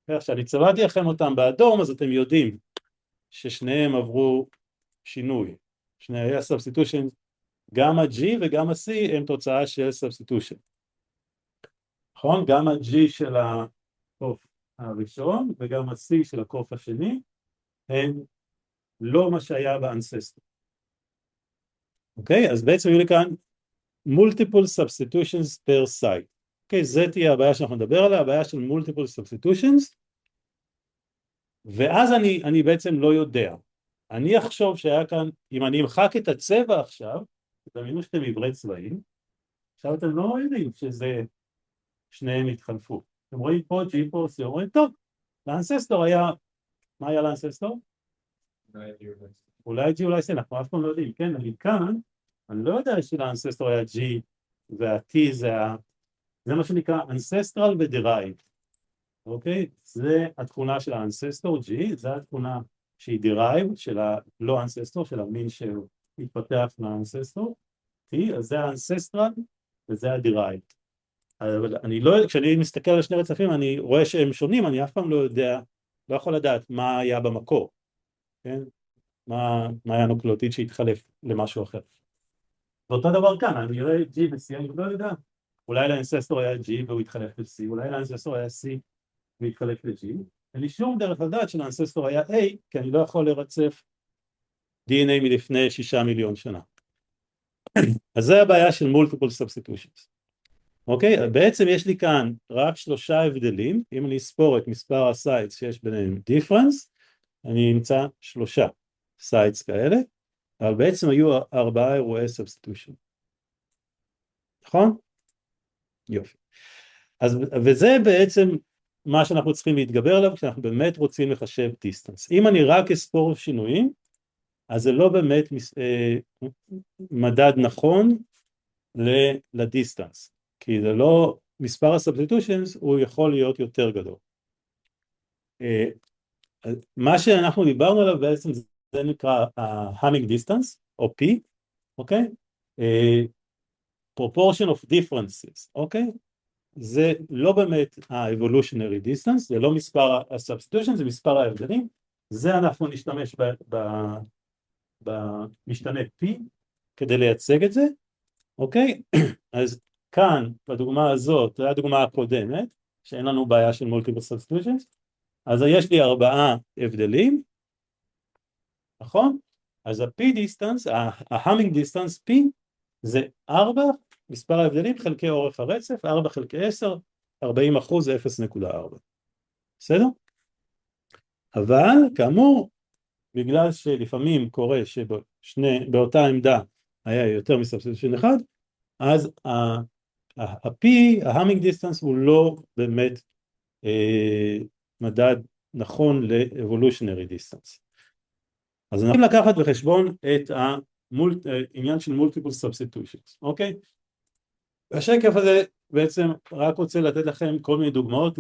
עכשיו, אני צבעתי לכם אותם באדום, אז אתם יודעים ששניהם עברו שינוי. שני ה-substitution, גם ה-G וגם ה-C הם תוצאה של substitution. נכון? גם ה-G של הקוף הראשון וגם ה-C של הקוף השני הם לא מה שהיה ב-ancestor. אוקיי? אז בעצם יהיו לי כאן multiple substitutions per site. אוקיי? זה תהיה הבעיה שאנחנו נדבר עליה, הבעיה של multiple substitutions, ואז אני בעצם לא יודע, אני אחשוב שהיה כאן, אם אני אמחק את הצבע עכשיו, תדמיינו שאתם עיוורי צבעים, עכשיו אתם לא יודעים שזה שניהם התחלפו. אתם רואים פה G פה C, אומרים טוב, לאנססטור היה, מה היה לאנססטור? אולי G אולי C, אנחנו אף פעם לא יודעים, כן, אני כאן, אני לא יודע שלאנססטור היה G וה-T זה מה שנקרא ancestral ו-derived, אוקיי? זה התכונה של האנססטור G, זה התכונה שהיא derived של הלא אנססטור, של המין שהתפתח מהאנססטור, T, אז זה האנססטרל וזה ה-derived. אבל אני לא, כשאני מסתכל על שני רצפים אני רואה שהם שונים, אני אף פעם לא יודע, לא יכול לדעת מה היה במקור, כן? מה היה נוקלאוטיד שהתחלף למשהו אחר. ואותו דבר כאן, אני רואה G ו-C, אני לא יודע. אולי לאנססטור היה G והוא התחלף ל-C, אולי לאנססטור היה C והתחלף ל-G. אין לי שום דרך לדעת שלאנססטור היה A, כי אני לא יכול לרצף DNA מלפני 6 מיליון שנה. אז זה הבעיה של multiple substitutions. אוקיי? בעצם יש לי כאן רק 3 הבדלים, אם אני אספור את מספר הסייטס שיש ביניהם difference, אני אמצא 3 סייטס כאלה, אבל בעצם היו 4 אירועי substitution. נכון? יופי. אז, וזה בעצם מה שאנחנו צריכים להתגבר עליו כשאנחנו באמת רוצים לחשב דיסטנס. אם אני רק אספור שינויים, אז זה לא באמת מדד נכון לדיסטנס, כי זה לא, מספר הסאבסטיטושנס הוא יכול להיות יותר גדול. מה שאנחנו דיברנו עליו בעצם זה נקרא ה-Hamming distance, או P, אוקיי? proportion of differences, אוקיי? זה לא באמת ה-evolutionary distance, זה לא מספר ה-substitution, זה מספר ההבדלים, זה אנחנו נשתמש במשתנה P כדי לייצג את זה, אוקיי? אז כאן, בדוגמה הזאת, זו הדוגמה הקודמת, שאין לנו בעיה של multiple substitutions, אז יש לי 4 הבדלים, נכון? אז ה-P distance, ה-Hamming distance P, זה 4, מספר ההבדלים חלקי אורך הרצף, 4 חלקי 10, 40% זה 0.4. בסדר? אבל, כאמור, בגלל שלפעמים קורה שבאותה עמדה היה יותר מסאבסטיטושן אחד, אז ה-P, ה-Hamming distance הוא לא באמת מדד נכון ל-evolutionary distance. אז אנחנו לקחת בחשבון את העניין של multiple substitutions, אוקיי? השקף הזה בעצם רק רוצה לתת לכם כל מיני דוגמאות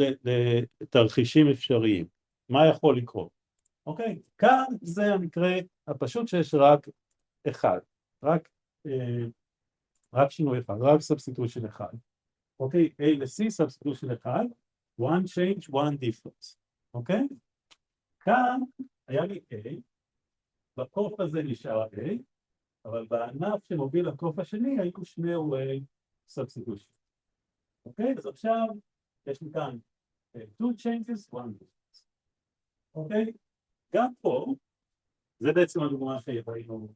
לתרחישים אפשריים. מה יכול לקרות? אוקיי? כאן זה המקרה הפשוט שיש רק אחד, רק שינוי אחד, רק substitution אחד. אוקיי? A ל-C, substitution אחד, one change, one difference. אוקיי? כאן היה לי A, בקוף הזה נשאר A, אבל בענף שמוביל לקוף השני היו 2 אירועי substitution. אוקיי? אז עכשיו יש לי כאן 2 changes, 1 difference. אוקיי? גם פה, זה בעצם הדוגמה שהראינו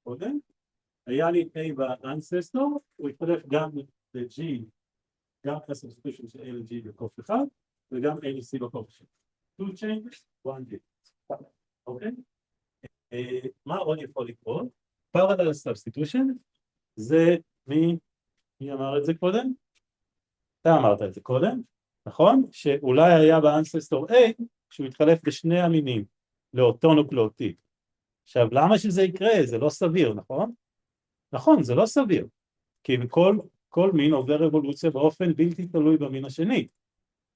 קודם, היה לי A באנססטור, הוא התחלף גם ל-G, גם ל-substitution של A ל-G בקוף אחד, וגם A ל-C בקוף שני. 2 changes, 1 difference. אוקיי? מה עוד יכול לקרות? parallel substitution, זה מי אמר את זה קודם? אתה אמרת את זה קודם, נכון? שאולי היה באנססטור A, שהוא התחלף בשני המינים, לאותו נוקלאוטיד. עכשיו, למה שזה יקרה? זה לא סביר, נכון? נכון, זה לא סביר, כי כל מין עובר אבולוציה באופן בלתי תלוי במין השני.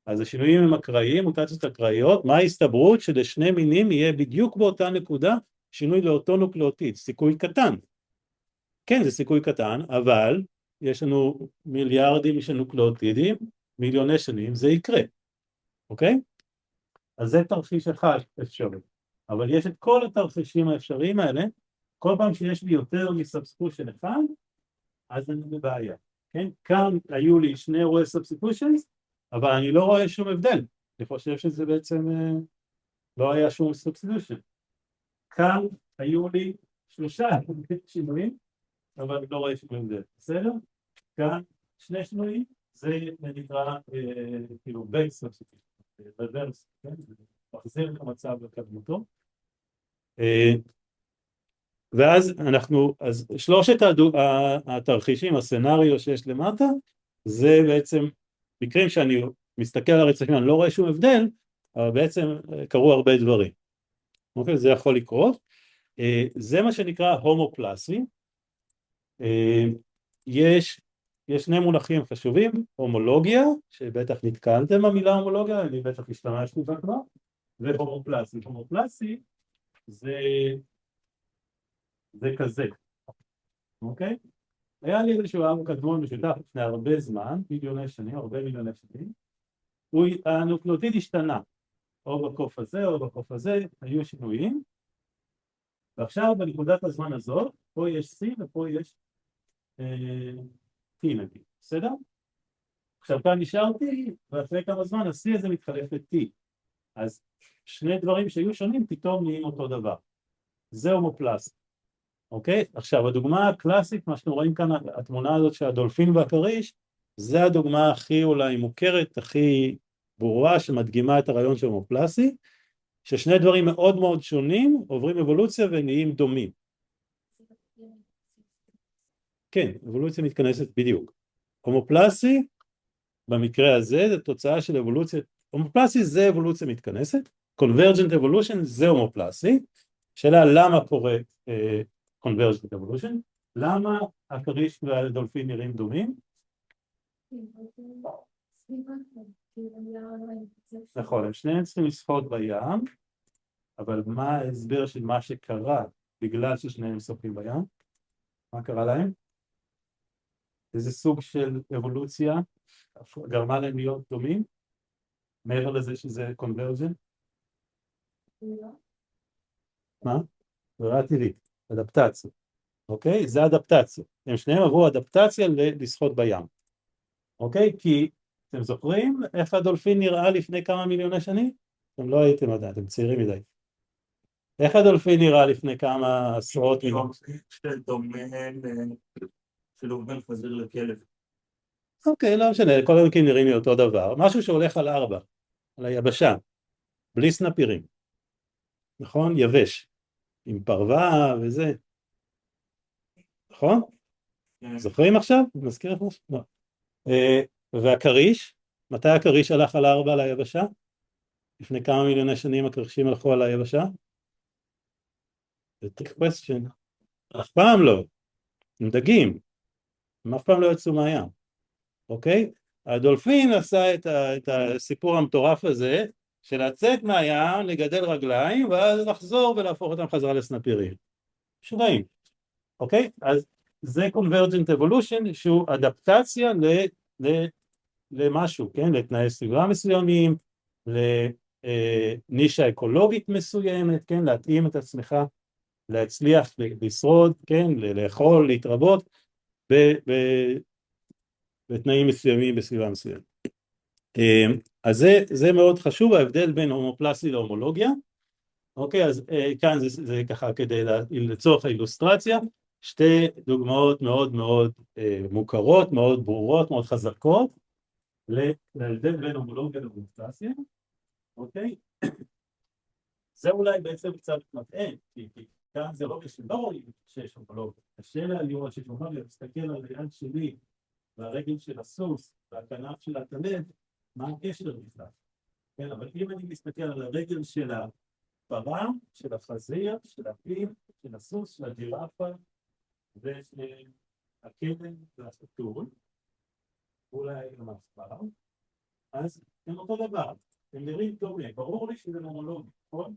אז השינויים הם אקראיים, מוטציות אקראיות, מה ההסתברות שלשני מינים יהיה בדיוק באותה נקודה שינוי לאותו נוקלאוטיד? סיכוי קטן. כן, זה סיכוי קטן, אבל יש לנו מיליארדים של נוקלאוטידים, מיליוני שנים, זה יקרה. אוקיי? אז זה תרחיש אחד אפשרי. אבל יש את כל התרחישים האפשריים האלה, כל פעם שיש לי יותר מסאבסטיטושן אחד, אז אני בבעיה. כן? כאן היו לי 2 אירועי substitutions, אבל אני לא רואה שום הבדל. אני חושב שזה בעצם לא היה שום substitution. כאן היו לי 3 שינויים, אבל אני לא רואה שום הבדל. בסדר? כאן 2 שינויים, זה נקרא כאילו back substitution, reverse, כן? מחזיר את המצב לקדמותו. ואז אז שלושת התרחישים, הסצנריו שיש למטה, זה בעצם מקרים שאני מסתכל על הרצפים, אני לא רואה שום הבדל, אבל בעצם קרו הרבה דברים. אוקיי, זה יכול לקרות. זה מה שנקרא הומופלסי. יש שני מונחים חשובים, הומולוגיה, שבטח נתקלתם במילה הומולוגיה, אני בטח השתמשתי בה כבר, והומופלסי. הומופלסי זה כזה, אוקיי? היה לי איזשהו עם קדמון משותף לפני הרבה זמן, מיליוני שנים, הרבה מיליוני שנים, הנוקלוטיד השתנה, או בקוף הזה או בקוף הזה, היו שינויים, ועכשיו בנקודת הזמן הזאת, פה יש C ופה יש T נגיד, בסדר? עכשיו כאן נשארתי, ואחרי כמה זמן ה-C הזה מתחלף ל-T, אז שני דברים שהיו שונים פתאום נהיים אותו דבר, זה הומופלסי. אוקיי? עכשיו, הדוגמה הקלאסית, מה שאתם רואים כאן, התמונה הזאת של הדולפין והכריש, זה הדוגמה הכי אולי מוכרת, הכי ברורה, שמדגימה את הרעיון של הומופלסי, ששני דברים מאוד מאוד שונים עוברים אבולוציה ונהיים דומים. כן, אבולוציה מתכנסת בדיוק. הומופלסי, במקרה הזה, זה תוצאה של אבולוציה, הומופלסי זה אבולוציה מתכנסת, Convergent Evolution זה הומופלסי, שאלה למה קורה Convergent Evolution, למה הכריש והדולפין נראים דומים? נכון, הם שניהם צריכים לשחות בים, אבל מה ההסבר של מה שקרה בגלל ששניהם שוחים בים? מה קרה להם? איזה סוג של אבולוציה גרמה להם להיות דומים? מעבר לזה שזה Convergent? מה? ברירה טבעית, אדפטציה. אוקיי? זה אדפטציה. הם שניהם עברו אדפטציה לשחות בים. אוקיי? כי אתם זוכרים איך הדולפין נראה לפני כמה מיליוני שנים? אתם לא הייתם עדיין, אתם צעירים מדי. איך הדולפין נראה לפני כמה עשרות מיליוני? שדומה שילוב בין חזיר לכלב. אוקיי, לא משנה, כל הדולפין נראים לי אותו דבר. משהו שהולך על 4, על היבשה, בלי סנפירים. נכון? יבש. עם פרווה וזה. נכון? זוכרים עכשיו? מזכיר לך משהו? לא. והכריש? מתי הכריש הלך על 4 על היבשה? לפני כמה מיליוני שנים הכרישים הלכו על היבשה? זה trick question. אף פעם לא. עם דגים. הם אף פעם לא יצאו מהים. אוקיי? הדולפין עשה את הסיפור המטורף הזה של לצאת מהים, לגדל רגליים, ואז לחזור ולהפוך אותם חזרה לסנפירים. שרעים. אוקיי? אז זה Convergent Evolution שהוא אדפטציה למשהו, כן? לתנאי סביבה מסוימים, לנישה אקולוגית מסוימת, כן? להתאים את עצמך, להצליח לשרוד, כן? לאכול, להתרבות בתנאים מסוימים בסביבה מסוימת. אז זה מאוד חשוב, ההבדל בין הומופלסי להומולוגיה. אוקיי, אז כאן זה ככה כדי לצורך האילוסטרציה, שתי דוגמאות מאוד מאוד מוכרות, מאוד ברורות, מאוד חזקות, להבדל בין הומולוגיה להומופלסיה. אוקיי? זה אולי בעצם קצת מטעה, כי כאן זה לא שלא רואים שיש הומולוגיה. קשה לראות שיש הומולוגיה, להסתכל על היד שלי, והרגל של הסוס, והכנף של הטלב, מה הקשר בכלל? כן, אבל אם אני מסתכל על הרגל של הפרה, של החזיר, של הפיל, של הסוס, של הג'ירפה, ושל הכלב והחתול, אולי גם הספר, אז הם אותו דבר, הם נראים דומה, ברור לי שזה הומולוגי, נכון?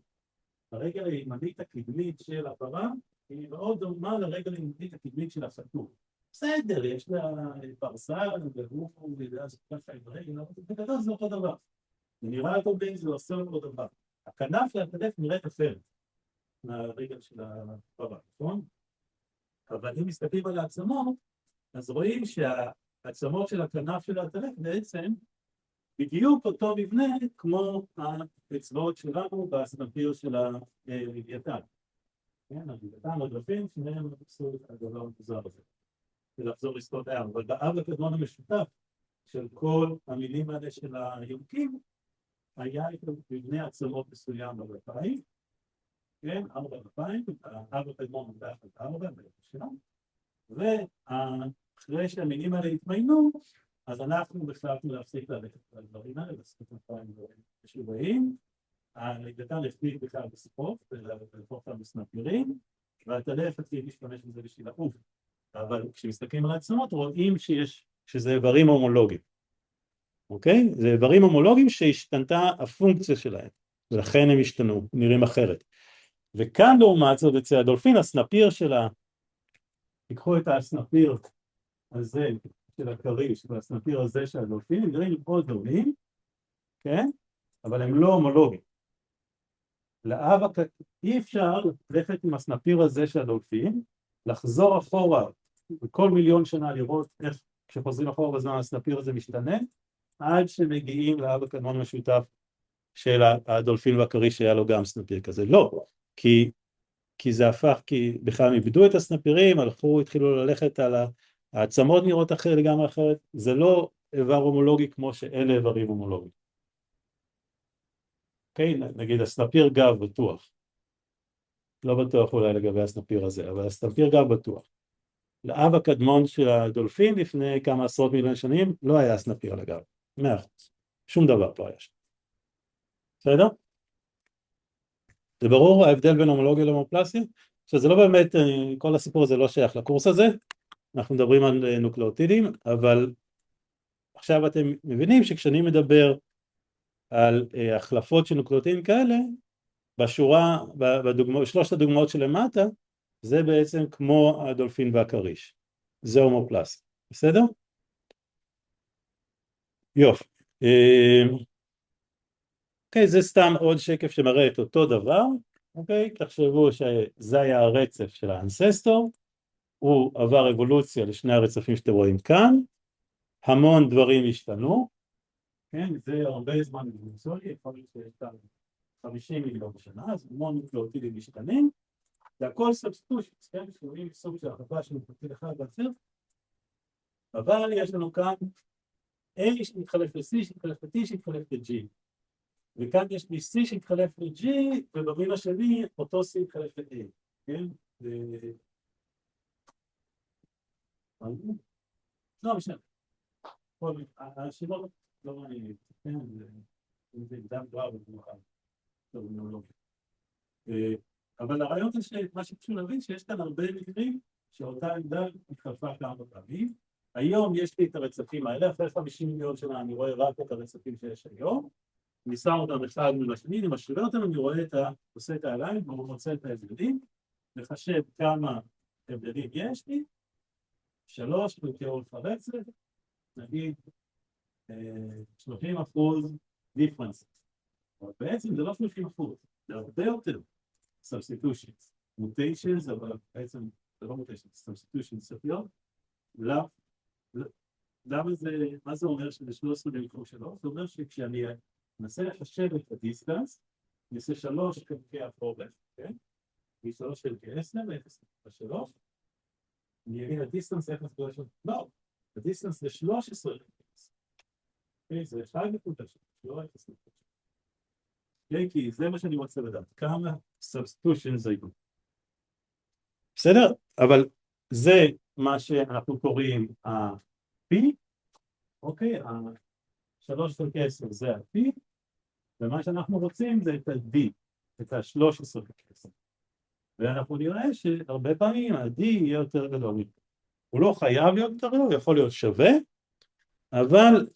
הרגל הימנית הקדמית של הפרה היא מאוד דומה לרגל הימנית הקדמית של החתול. בסדר, יש לה פרסה, וגוף, וזה ככה עם רגל, בגדול זה אותו דבר. זה נראה אותו בין, זה עושה אותו דבר. הכנף של הטלף נראית אחרת מהרגל של הפרה, נכון? אבל אם מסתכלים על העצמות, אז רואים שהעצמות של הכנף של הטלף בעצם בדיוק אותו מבנה כמו האצבעות שלנו בסנפיר של הלוויתן. כן, הלוויתן, הדולפין, שניהם עשו את הדבר המוזר הזה. ולחזור לזכות הים, אבל באב הקדמון המשותף של כל המינים האלה של היונקים, היה את מבנה עצמות מסוים בגפיים, כן, 4,000, האב הקדמון מודח את 4, ואחרי שהמינים האלה התמיינו, אז אנחנו החלטנו להפסיק ללכת לדברים האלה, לעשות דברים משוגעים. הלידתן החליט בכלל בספורט, ולהפוך אותם בסנפירים, והטלף התחיל להשתמש בזה בשביל לעוף. אבל כשמסתכלים על העצמות רואים שזה איברים הומולוגיים. אוקיי? זה איברים הומולוגיים שהשתנתה הפונקציה שלהם, ולכן הם השתנו, נראים אחרת. וכאן לעומת זאת אצל הדולפין, הסנפיר שלה, תיקחו את הסנפיר הזה של הכריש, והסנפיר הזה של הדולפין, הם נראים מאוד דומים, כן? אבל הם לא הומולוגיים. אי אפשר ללכת עם הסנפיר הזה של הדולפין, לחזור אחורה בכל מיליון שנה לראות איך כשחוזרים אחורה בזמן הסנפיר הזה משתנה, עד שמגיעים לאב הקדמון המשותף של הדולפין והכריש שהיה לו גם סנפיר כזה. לא, כי זה הפך, כי בכלל הם איבדו את הסנפירים, התחילו ללכת על העצמות נראות אחרת לגמרי אחרת, זה לא איבר הומולוגי כמו שאלה איברים הומולוגיים. אוקיי, נגיד הסנפיר גב בטוח, לא בטוח אולי לגבי הסנפיר הזה, אבל הסנפיר גב בטוח. לאב הקדמון של הדולפין לפני כמה עשרות מיליון שנים לא היה סנפיר על הגב, 100%, שום דבר לא היה שם. בסדר? זה ברור ההבדל בין הומולוגיה להומופלסיה? שזה לא באמת, כל הסיפור הזה לא שייך לקורס הזה, אנחנו מדברים על נוקלאוטידים, אבל עכשיו אתם מבינים שכשאני מדבר על החלפות של נוקלאוטידים כאלה, בשורה, בשלושת הדוגמאות שלמטה, זה בעצם כמו הדולפין והכריש, זה הומופלסיה, בסדר? יופי. אוקיי, זה סתם עוד שקף שמראה את אותו דבר, אוקיי? תחשבו שזה היה הרצף של האנססטור, הוא עבר אבולוציה לשני הרצפים שאתם רואים כאן, המון דברים השתנו, כן? זה הרבה זמן אבולוציוני, יכול להיות שיש כאן 50 מיליון בשנה, אז המון נוקלאוטידים משתנים, זה הכל סאבסטיטושנס, כן? שרואים סוג של החלפה של נוקלאוטיד אחד באחר, אבל יש לנו כאן A שמתחלף ל-C, שמתחלף ל-T, שמתחלף ל-G. וכאן יש לי C שהתחלף ל-G, ובמין השני אותו C התחלף ל-A, כן? לא, משנה. השאלות לא מעניינים, כן? זה דם דבר ובמיוחד. אבל הרעיון זה שמה שפשוט להבין שיש כאן הרבה מקרים שאותה עמדה התחלפה כמה פעמים. היום יש לי את הרצפים האלה, אחרי 50 מיליון שנה אני רואה רק את הרצפים שיש היום, אני שם אותם אחד מול השני, אני משווה אותם, אני רואה עושה את העליים, והוא מוצא את ההבדלים, מחשב כמה הבדלים יש לי, 3 כאורך הרצף, נגיד 30% differences. אבל בעצם זה לא 30%, זה הרבה יותר substitutions, mutations, אבל בעצם זה לא mutations, substitutions סופיות. למה זה, מה זה אומר שזה 13 במקום 3? זה אומר שכשאני אנסה לחשב את הדיסטנס, אני אעשה 3 חלקי הפרובלם, כן? מ-3 חלקי 10, ו-0.3, אני אגיד הדיסטנס 0.3, לא, הדיסטנס זה 13 חלקי 10. זה 1.3, לא 0.3. כי זה מה שאני רוצה לדעת, כמה substitutions היו. בסדר? אבל זה מה שאנחנו קוראים ה-P, אוקיי? 3 חלקי 10 זה ה-P, ומה שאנחנו רוצים זה את ה-D, את ה-13 חלקי 10. ואנחנו נראה שהרבה פעמים ה-D יהיה יותר גדול. הוא לא חייב להיות יותר גדול, הוא יכול להיות שווה, אבל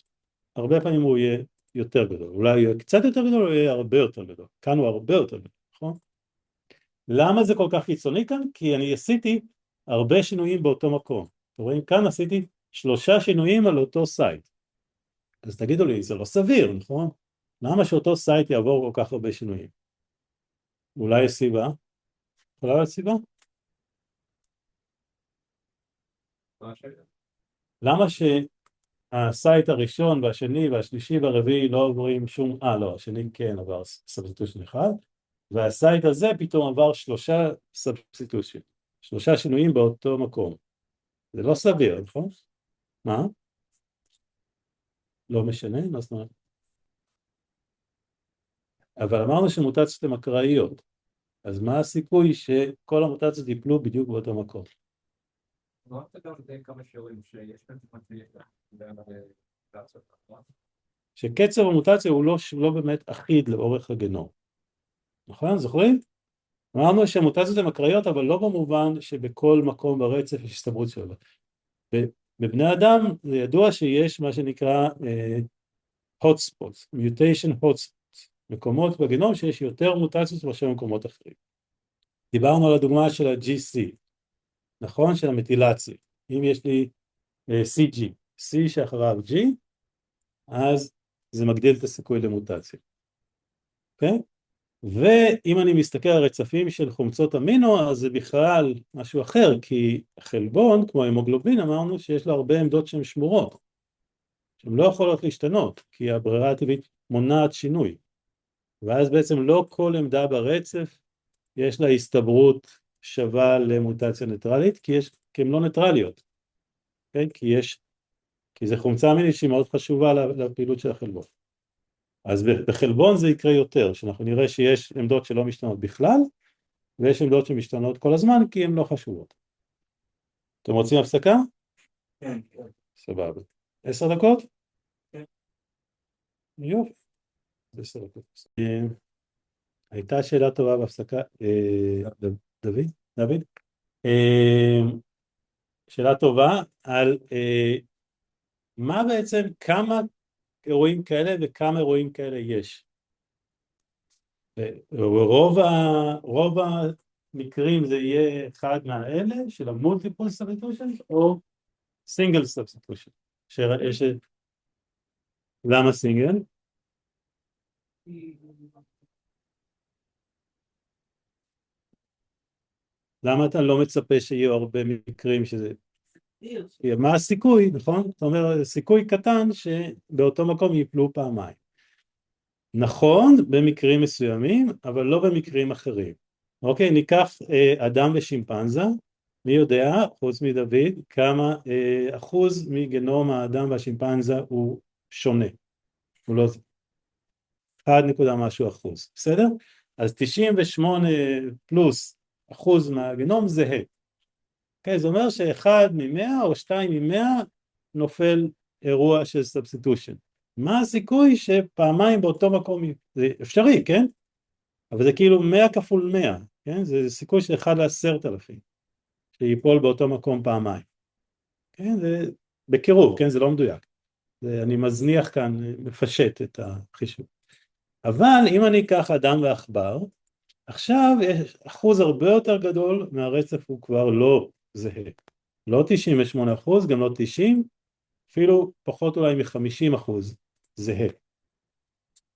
הרבה פעמים הוא יהיה יותר גדול. אולי הוא יהיה קצת יותר גדול, הוא יהיה הרבה יותר גדול. כאן הוא הרבה יותר גדול, נכון? למה זה כל כך קיצוני כאן? כי אני עשיתי הרבה שינויים באותו מקום. אתם רואים, כאן עשיתי 3 שינויים על אותו סייט. אז תגידו לי, זה לא סביר, נכון? למה שאותו סייט יעבור כל כך הרבה שינויים? אולי יש סיבה? יכולה להיות סיבה? למה שהסייט הראשון והשני והשלישי והרביעי לא עוברים שום... לא, השני כן עבר סאבסטיטושן אחד, והסייט הזה פתאום עבר 3 סאבסטיטושן, 3 שינויים באותו מקום. זה לא סביר, נכון? מה? לא משנה, מה זאת אומרת? אבל אמרנו שמוטציות הן אקראיות. אז מה הסיכוי שכל המוטציות ייפלו בדיוק באותו מקום? אמרת גם די כמה שיעורים שיש בנתימטריה לעשות, נכון? שקצב המוטציה הוא לא באמת אחיד לאורך הגנום. נכון? זוכרים? אמרנו שהמוטציות הן אקראיות, אבל לא במובן שבכל מקום ברצף יש הסתברות שלו. בבני אדם זה ידוע שיש מה שנקרא hotspots, mutation hotspots, מקומות בגנום שיש יותר מוטציות מאשר מקומות אחרים. דיברנו על הדוגמה של ה-GC, נכון? של המתילציה. אם יש לי CG, C שאחריו G, אז זה מגדיל את הסיכוי למוטציה. אוקיי? ואם אני מסתכל על רצפים של חומצות אמינו, אז זה בכלל משהו אחר, כי חלבון, כמו המוגלובין, אמרנו שיש לו הרבה עמדות שהן שמורות, שהן לא יכולות להשתנות, כי הברירה הטבעית מונעת שינוי. ואז בעצם לא כל עמדה ברצף יש לה הסתברות שווה למוטציה ניטרלית, כי הן לא ניטרליות. כן? כי זה חומצה אמינית שהיא מאוד חשובה לפעילות של החלבון. אז בחלבון זה יקרה יותר, שאנחנו נראה שיש עמדות שלא משתנות בכלל, ויש עמדות שמשתנות כל הזמן כי הן לא חשובות. אתם רוצים הפסקה? כן. סבבה. 10 דקות? כן. יופי. 10 דקות. הייתה שאלה טובה בהפסקה. דוד? שאלה טובה על מה בעצם, כמה אירועים כאלה וכמה אירועים כאלה יש. רוב המקרים זה יהיה אחד מהאלה של המולטיפול סאבסטיטושן או סינגל סאבסטיטושן. למה סינגל? למה אתה לא מצפה שיהיו הרבה מקרים שזה... מה הסיכוי, נכון? זאת אומרת, סיכוי קטן שבאותו מקום ייפלו פעמיים. נכון במקרים מסוימים, אבל לא במקרים אחרים. אוקיי, ניקח אדם ושימפנזה, מי יודע, חוץ מדוד, כמה אחוז מגנום האדם והשימפנזה הוא שונה. הוא לא... 1 נקודה משהו אחוז, בסדר? אז 98 פלוס אחוז מהגנום זהה. אוקיי, זה אומר שאחד מ-100 או 2 מ-100 נופל אירוע של סאבסטיטושן. מה הסיכוי שפעמיים באותו מקום, זה אפשרי, כן? אבל זה כאילו 100 כפול 100, כן? זה סיכוי של 1 ל10,000, שיפול באותו מקום פעמיים. כן? זה בקירוב, כן? זה לא מדויק. אני מזניח כאן, מפשט את החישוב. אבל אם אני אקח אדם ועכבר, עכשיו יש אחוז הרבה יותר גדול מהרצף הוא כבר לא זהה. לא 98%, גם לא 90, אפילו פחות אולי מ50% זהה.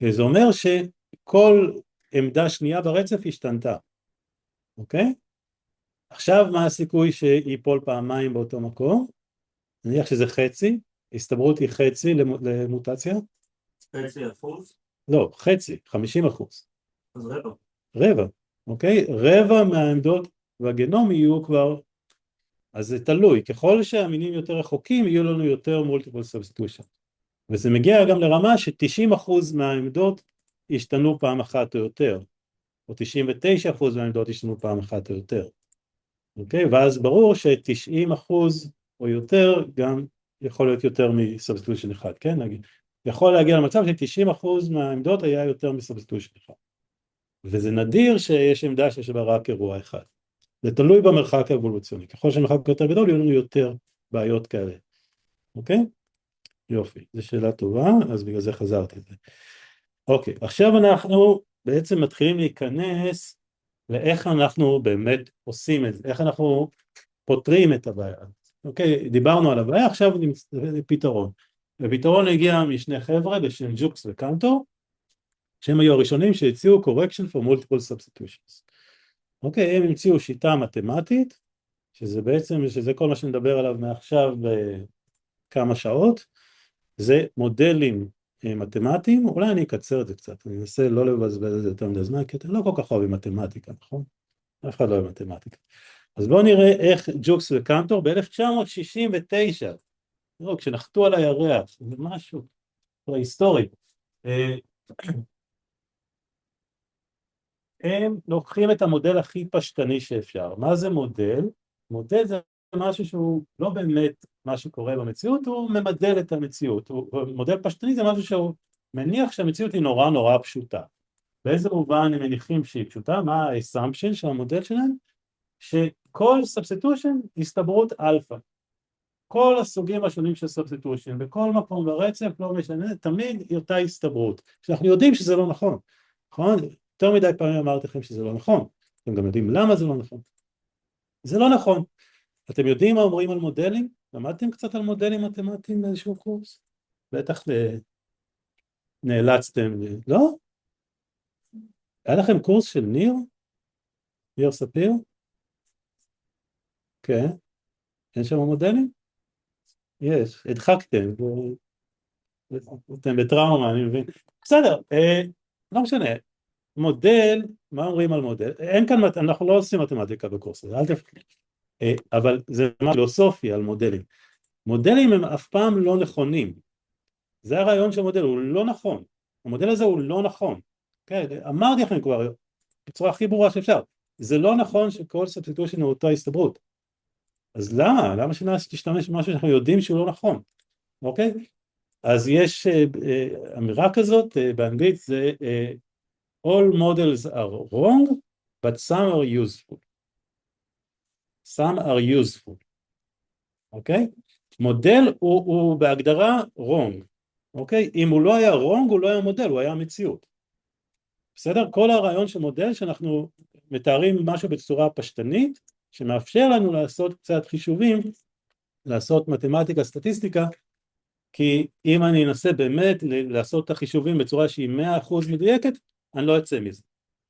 זה אומר שכל עמדה שנייה ברצף השתנתה, אוקיי? עכשיו מה הסיכוי שיפול פעמיים באותו מקום? נניח שזה חצי, הסתברות היא חצי למוטציה? חצי אחוז? לא, חצי, 50%. אז רבע. רבע, אוקיי? רבע מהעמדות והגנום יהיו כבר, אז זה תלוי, ככל שהמינים יותר רחוקים יהיו לנו יותר מולטיפל סאבסטיטושן. וזה מגיע גם לרמה ש90% מהעמדות ישתנו פעם אחת או יותר, או 99% מהעמדות ישתנו פעם אחת או יותר. אוקיי? ואז ברור ש90% או יותר גם יכול להיות יותר מסאבסטיטושן אחד, כן? נגיד, יכול להגיע למצב ש90% מהעמדות היה יותר מסאבסטיטושן אחד. וזה נדיר שיש עמדה שיש בה רק אירוע אחד. זה תלוי במרחק האבולוציוני. ככל שהמרחק יותר גדול, יהיו לנו יותר בעיות כאלה. אוקיי? יופי, זו שאלה טובה, אז בגלל זה חזרתי לזה. אוקיי, עכשיו אנחנו בעצם מתחילים להיכנס לאיך אנחנו באמת עושים את זה, איך אנחנו פותרים את הבעיה. אוקיי, דיברנו על הבעיה, עכשיו זה פתרון. ופתרון הגיע משני חבר'ה בשם ג'וקס וקנטור, שהם היו הראשונים שהציעו correction for multiple substitutions. אוקיי, הם המציאו שיטה מתמטית, שזה כל מה שנדבר עליו מעכשיו בכמה שעות, זה מודלים מתמטיים, אולי אני אקצר את זה קצת, אני אנסה לא לבזבז את זה יותר מדי זמן, כי אתם לא כל כך אוהבים מתמטיקה, נכון? אף אחד לא אוהב מתמטיקה. אז בואו נראה איך ג'וקס וקנטור ב-1969, כשנחתו על הירח, זה משהו פרה-היסטורי. הם לוקחים את המודל הכי פשטני שאפשר. מה זה מודל? מודל זה משהו שהוא לא באמת מה שקורה במציאות, הוא ממדל את המציאות. מודל פשטני זה משהו שהוא מניח שהמציאות היא נורא נורא פשוטה. באיזה מובן הם מניחים שהיא פשוטה? מה ה-assumption של המודל שלהם? שכל substitution הסתברות אלפא. כל הסוגים השונים של substitution, בכל מקום ברצף, לא משנה, תמיד היא אותה הסתברות. שאנחנו יודעים שזה לא נכון. נכון? יותר מדי פעמים אמרתי לכם שזה לא נכון. אתם גם יודעים למה זה לא נכון. זה לא נכון. אתם יודעים מה אומרים על מודלים? למדתם קצת על מודלים מתמטיים באיזשהו קורס? בטח נאלצתם, לא? היה לכם קורס של ניר? ניר ספיר? כן. אין שם מודלים? יש, הדחקתם. אתם בטראומה, אני מבין. בסדר, לא משנה. מודל, מה אומרים על מודל? אין כאן, אנחנו לא עושים מתמטיקה בקורס הזה, אל תפחד. אבל זה פילוסופיה על מודלים. מודלים הם אף פעם לא נכונים. זה הרעיון של מודל, הוא לא נכון. המודל הזה הוא לא נכון. כן, אמרתי לכם כבר, בצורה הכי ברורה שאפשר. זה לא נכון שכל substitution הוא אותה הסתברות. אז למה? למה שנשתמש במשהו שאנחנו יודעים שהוא לא נכון? אוקיי? אז יש אמירה כזאת, באנגלית זה all models are wrong, but some are useful. Some are useful. אוקיי? מודל הוא בהגדרה wrong. אוקיי? אם הוא לא היה wrong, הוא לא היה מודל, הוא היה מציאות. בסדר? כל הרעיון של מודל שאנחנו מתארים משהו בצורה פשטנית, שמאפשר לנו לעשות קצת חישובים, לעשות מתמטיקה, סטטיסטיקה, כי אם אני אנסה באמת לעשות את החישובים בצורה שהיא 100% מדויקת, אני לא אצא מזה.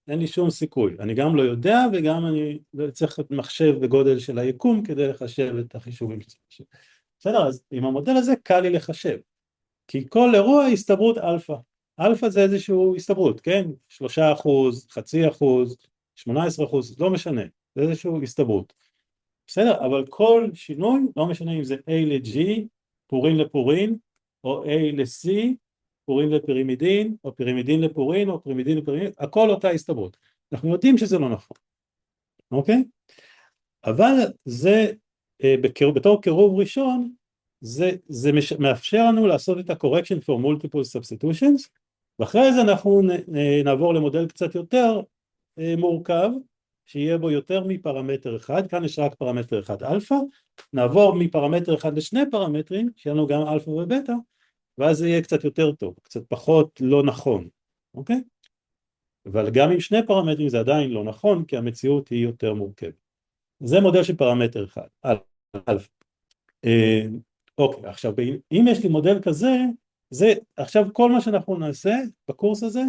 אין לי שום סיכוי. אני גם לא יודע וגם אני צריך מחשב בגודל של היקום כדי לחשב את החישובים. בסדר, אז עם המודל הזה קל לי לחשב. כי כל אירוע היא הסתברות אלפא. אלפא זה איזשהו הסתברות, כן? 3%, 0.5%, 18%, לא משנה. זה איזשהו הסתברות. בסדר, אבל כל שינוי, לא משנה אם זה A ל-G, פורין לפורין, או A ל-C, פורין לפירימידין, או פירימידין לפורין, או פירימידין לפירימידין, הכל אותה הסתברות. אנחנו יודעים שזה לא נכון, אוקיי? אבל זה, בתור קירוב ראשון, זה מאפשר לנו לעשות את ה-correction for multiple substitutions, ואחרי זה אנחנו נעבור למודל קצת יותר מורכב, שיהיה בו יותר מפרמטר אחד, כאן יש רק פרמטר אחד אלפא, נעבור מפרמטר אחד לשני פרמטרים, שיהיה לנו גם אלפא ובטא, ואז זה יהיה קצת יותר טוב, קצת פחות לא נכון, אוקיי? אבל גם עם שני פרמטרים זה עדיין לא נכון, כי המציאות היא יותר מורכבת. זה מודל של פרמטר אחד, אלפא. אוקיי, עכשיו, אם יש לי מודל כזה, עכשיו כל מה שאנחנו נעשה בקורס הזה,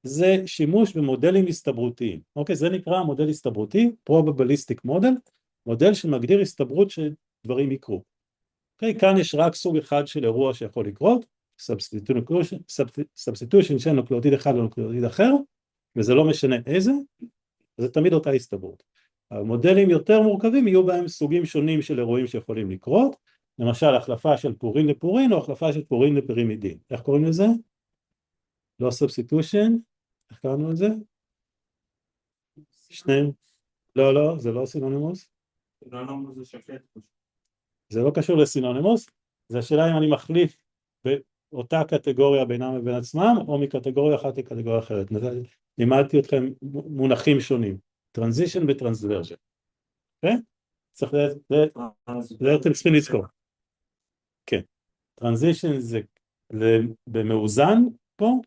זה שימוש במודלים הסתברותיים. אוקיי, זה נקרא מודל הסתברותי, probabilistic model, מודל שמגדיר הסתברות שדברים יקרו. אוקיי, כאן יש רק סוג אחד של אירוע שיכול לקרות, substitution של נוקלאוטיד אחד לנוקלאוטיד אחר, וזה לא משנה איזה, זה תמיד אותה הסתברות. המודלים יותר מורכבים יהיו בהם סוגים שונים של אירועים שיכולים לקרות, למשל החלפה של פורין לפורין או החלפה של פורין לפירימידין. איך קוראים לזה? לא substitution, איך קראנו לזה? שניהם? לא, זה לא סינונימוס. סינונימוס זה שקט. זה לא קשור לסינונימוס, זה השאלה אם אני מחליף באותה קטגוריה בינם ובין עצמם, או מקטגוריה אחת לקטגוריה אחרת. לימדתי אתכם מונחים שונים, טרנזישן וטרנסוורז'ן. כן? צריך זה אתם צריכים לזכור. כן. טרנזישן זה במאוזן פה,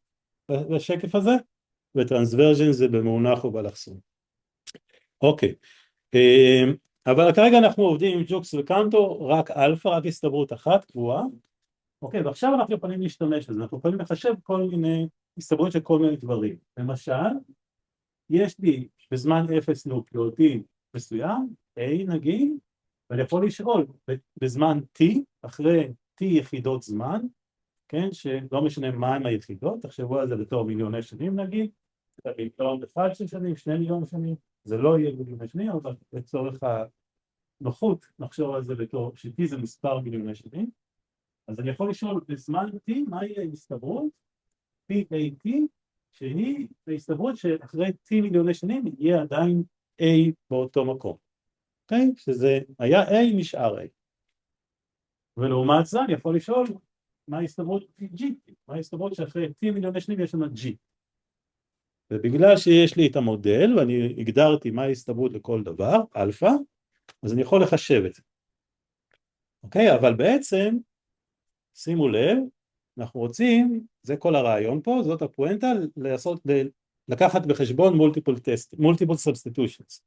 בשקף הזה, וטרנסוורז'ן זה במונח ובאלכסון. אוקיי. אבל כרגע אנחנו עובדים עם ג'וקס וקנטו, רק אלפא, רק הסתברות אחת קבועה. אוקיי, ועכשיו אנחנו יכולים להשתמש בזה, אנחנו יכולים לחשב כל מיני הסתברות של כל מיני דברים. למשל, יש לי בזמן 0 נוקלאוטיד מסוים, A נגיד, ואני יכול לשאול בזמן T, אחרי T יחידות זמן, כן, שלא משנה מהם היחידות, תחשבו על זה בתור מיליוני שנים נגיד, מיליון אחד של שנים, 2 מיליון שנים, זה לא יהיה מיליוני שנים, אבל לצורך הנוחות נחשוב על זה בתור ש-T זה מספר מיליוני שנים, אז אני יכול לשאול בזמן T מה יהיה הסתברות, PAT שהיא ההסתברות שאחרי T מיליוני שנים יהיה עדיין A באותו מקום. אוקיי? שזה היה A נשאר A. ולעומת זה אני יכול לשאול מה ההסתברות G, מה ההסתברות שאחרי T מיליוני שנים יש לנו G. ובגלל שיש לי את המודל ואני הגדרתי מה ההסתברות לכל דבר, אלפא, אז אני יכול לחשב את זה. אוקיי? אבל בעצם, שימו לב, אנחנו רוצים, זה כל הרעיון פה, זאת הפואנטה, לקחת בחשבון multiple substitutions.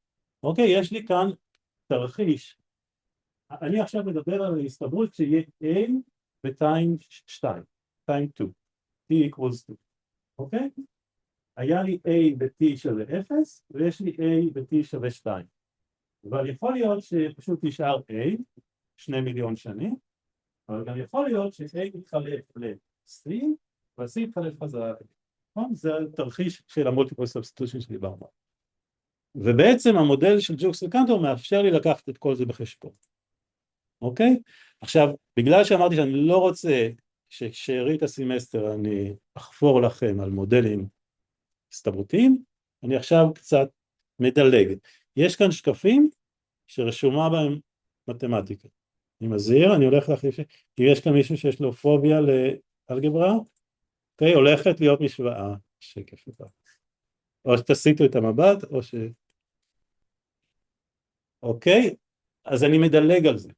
אוקיי? יש לי כאן תרחיש. אני עכשיו מדבר על ההסתברות שיהיה A ב-time 2, time 2, T equals 2. אוקיי? היה לי A ב-T שווה 0, ויש לי A ב-T שווה 2. אבל יכול להיות שפשוט נשאר A, 2 מיליון שנים, אבל גם יכול להיות ש-A מתחלף ל-C, וה-C מתחלף חזרה. זה התרחיש של המולטיפל סאבסטיטושן שדיברנו. ובעצם המודל של ג'וקס וקנטור מאפשר לי לקחת את כל זה בחשבון. אוקיי? עכשיו, בגלל שאמרתי שאני לא רוצה שכשארית הסמסטר אני אחפור לכם על מודלים הסתברותיים, אני עכשיו קצת מדלג. יש כאן שקפים שרשומה בהם מתמטיקה. אני מזהיר, אני הולך להחליף, אם יש כאן מישהו שיש לו פוביה לאלגברה, אוקיי, הולכת להיות משוואה, שקף הבא. או שתסיטו את המבט, או ש... אוקיי, אז אני מדלג על זה.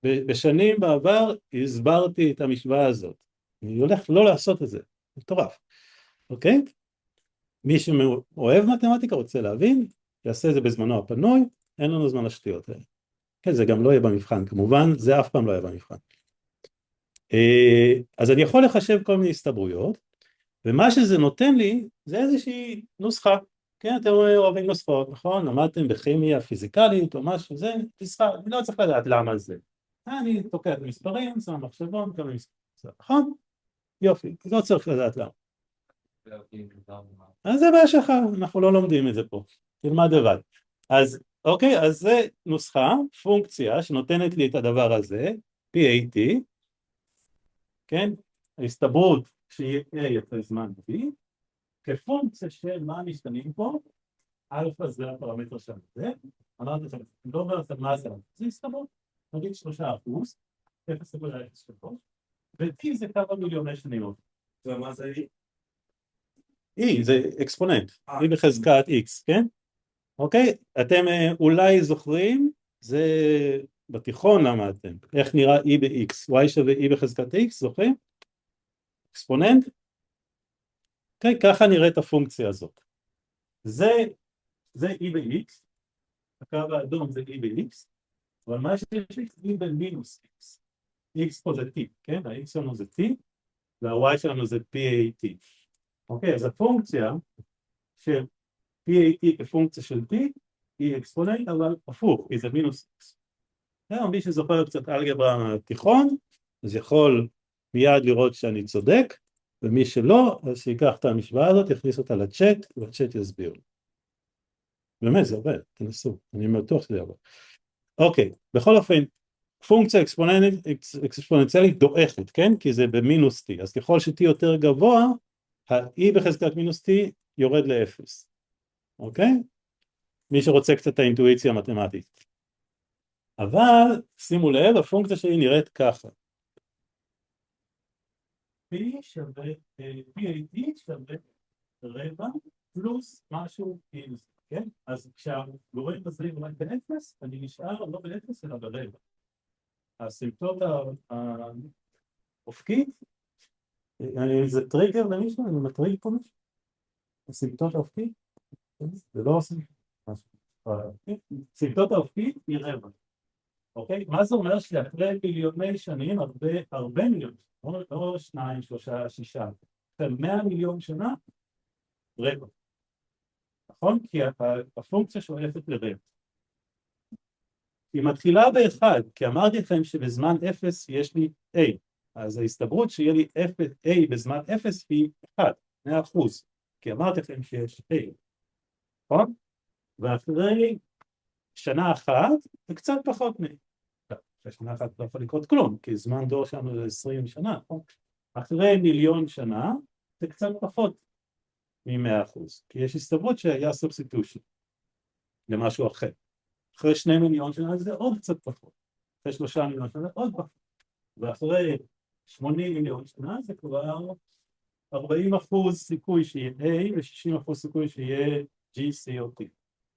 בשנים בעבר הסברתי את המשוואה הזאת. אני הולך לא לעשות את זה, מטורף. אוקיי? מי שאוהב מתמטיקה, רוצה להבין, יעשה את זה בזמנו הפנוי, אין לנו זמן לשטויות האלה. כן, זה גם לא יהיה במבחן, כמובן, זה אף פעם לא יהיה במבחן. אז אני יכול לחשב כל מיני הסתברויות, ומה שזה נותן לי, זה איזושהי נוסחה. כן, אתם אוהבים נוסחות, נכון? למדתם בכימיה פיזיקלית או משהו, זה נוסחה, אני לא צריך לדעת למה זה. אני תוקע את המספרים, שם מחשבון, כמה מספרים, נכון? יופי, לא צריך לדעת למה. אז זה בעיה שלך, אנחנו לא לומדים את זה פה, תלמד לבד. אז אוקיי, אז זה נוסחה, פונקציה שנותנת לי את הדבר הזה, PAT, כן? ההסתברות שיהיה A אחרי זמן B, כפונקציה של מה משתנים פה, אלפא זה הפרמטר של זה, אמרתי לכם, אני לא אומר לכם מה זה, זה הסתברות, נגיד 3%, 0.03, ו-T זה כמה מיליוני שנים. ומה זה E? E זה אקספוננט, E בחזקת X, כן? אוקיי? אתם אולי זוכרים, זה בתיכון למדתם, איך נראה E ב-X, Y שווה E בחזקת X, זוכרים? אקספוננט? אוקיי, ככה נראית הפונקציה הזאת. זה E ב-X, הקו האדום זה E ב-X, אבל מה שיש לי E במינוס X, X פה זה T, כן? ה-X שלנו זה T, וה-Y שלנו זה PAT. אוקיי, אז הפונקציה של PAT כפונקציה של T היא אקספוננט, אבל הפוך, כי זה מינוס X. מי שזוכר קצת אלגברה מהתיכון, אז יכול מיד לראות שאני צודק, ומי שלא, אז שיקח את המשוואה הזאת, יכניס אותה לצ'אט, והצ'אט יסביר. באמת, זה עובד, תנסו, אני בטוח שזה יעבוד. אוקיי, בכל אופן, פונקציה אקספוננציאלית דועכת, כן? כי זה במינוס T, אז ככל ש-T יותר גבוה, ה-E בחזקת מינוס T יורד ל-0. אוקיי? מי שרוצה קצת האינטואיציה המתמטית. אבל, שימו לב, הפונקציה שלי נראית ככה. P שווה, PAT שווה רבע פלוס משהו מינוס, כן? אז כשהגורם מזרים רק ב-0, אני נשאר לא ב-0 אלא ברבע. הסימפטוט האופקית, זה טריגר למישהו? אני מטריג פה מישהו? הסימפטוט האופקית? זה לא עושה משהו. סימפטוט האופקית היא רבע. אוקיי? מה זה אומר שאחרי מיליוני שנים, הרבה מיליון, לא 2, 3, 6, אחרי 100 מיליון שנה, רבע. נכון? כי הפונקציה שואפת לרבע. היא מתחילה ב1, כי אמרתי לכם שבזמן 0 יש לי A, אז ההסתברות שיהיה לי A בזמן 0 היא 1, 100%, כי אמרתי לכם שיש A, נכון? ואחרי שנה אחת, זה קצת פחות אחרי שנה אחת לא יכול לקרות כלום, כי זמן דור שלנו זה 20 שנה, נכון? אחרי מיליון שנה, זה קצת פחות מ-100%, כי יש הסתברות שהיה סובסטיטושן למשהו אחר. אחרי 2 מיליון שנה זה עוד קצת פחות, אחרי 3 מיליון שנה עוד פחות, ואחרי 80 מיליון שנה זה כבר 40% סיכוי שיהיה A ו-60% סיכוי שיהיה G, C או T.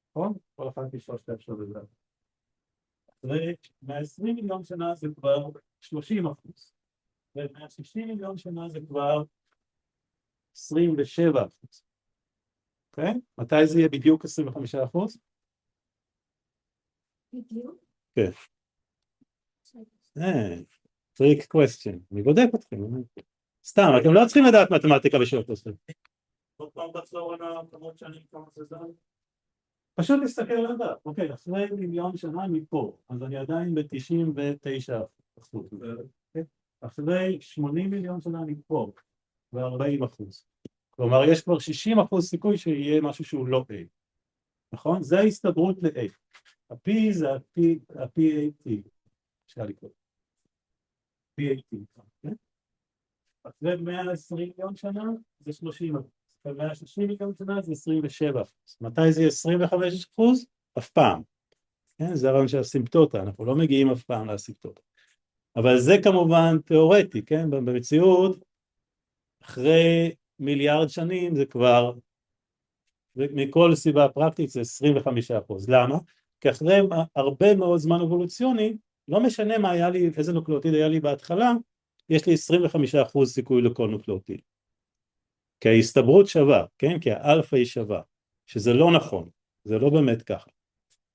נכון? כל אחד משלושת האפשרויות. אחרי 120 מיליון שנה זה כבר 30%. ו-160 מיליון שנה זה כבר 27%. אוקיי? מתי זה יהיה בדיוק 25%? בדיוק? כן. טריק קווסטשן. אני בודק אתכם. סתם, אתם לא צריכים לדעת מתמטיקה בשביל התוספת. עוד פעם תחזור על הכמות שנים כמה זה זמן? פשוט להסתכל על הדף. אוקיי, אחרי מיליון שנה מפה, אז אני עדיין ב-99%. אחרי 80 מיליון שנה מפה, ב-40%. כלומר, יש כבר 60% סיכוי שיהיה משהו שהוא לא A. נכון? זה ההסתברות ל-A. ה-P זה ה-PAT. אפשר לקרוא. PAT. אחרי 120 מיליון שנה זה 30%. אחרי 160 מיליון שנה זה 27%. מתי זה 25%? אף פעם. כן? זה הרעיון של הסימפטוטה. אנחנו לא מגיעים אף פעם לסימפטוטה. אבל זה כמובן תיאורטי, כן? במציאות, אחרי מיליארד שנים זה כבר, מכל סיבה פרקטית זה 25%. למה? כי אחרי הרבה מאוד זמן אבולוציוני, לא משנה מה היה לי, איזה נוקלאוטיד היה לי בהתחלה, יש לי 25% סיכוי לכל נוקלאוטיד. כי ההסתברות שווה, כן? כי האלפא היא שווה, שזה לא נכון, זה לא באמת ככה.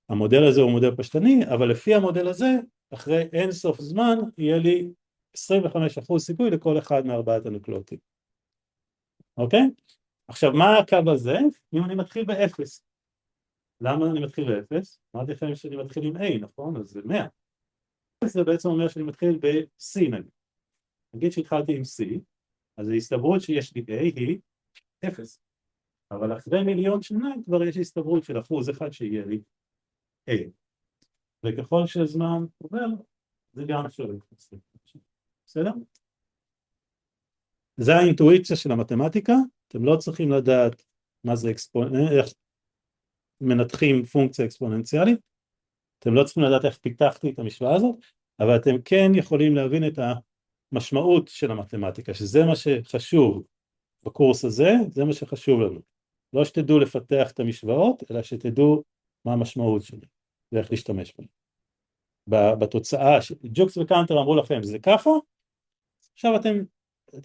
המודל הזה הוא מודל פשטני, אבל לפי המודל הזה, אחרי אין סוף זמן, יהיה לי 25% סיכוי לכל אחד מארבעת הנוקלאוטיד. אוקיי? עכשיו, מה הקו הזה? אם אני מתחיל ב-0. למה אני מתחיל ב-0? אמרתי לכם שאני מתחיל עם A, נכון? אז זה 100. זה בעצם אומר שאני מתחיל ב-C נגיד. נגיד שהתחלתי עם C, אז ההסתברות שיש לי A היא 0. אבל אחרי מיליון שנה כבר יש הסתברות של 1% שיהיה לי A. וככל שהזמן עובר, זה גם שווה. בסדר? זה האינטואיציה של המתמטיקה. אתם לא צריכים לדעת מה זה איך מנתחים פונקציה אקספוננציאלית. אתם לא צריכים לדעת איך פיתחתי את המשוואה הזאת, אבל אתם כן יכולים להבין את המשמעות של המתמטיקה, שזה מה שחשוב בקורס הזה, זה מה שחשוב לנו. לא שתדעו לפתח את המשוואות, אלא שתדעו מה המשמעות שלהם, ואיך להשתמש בהם. בתוצאה, ג'וקס וקאנטר אמרו לכם, זה ככה, עכשיו אתם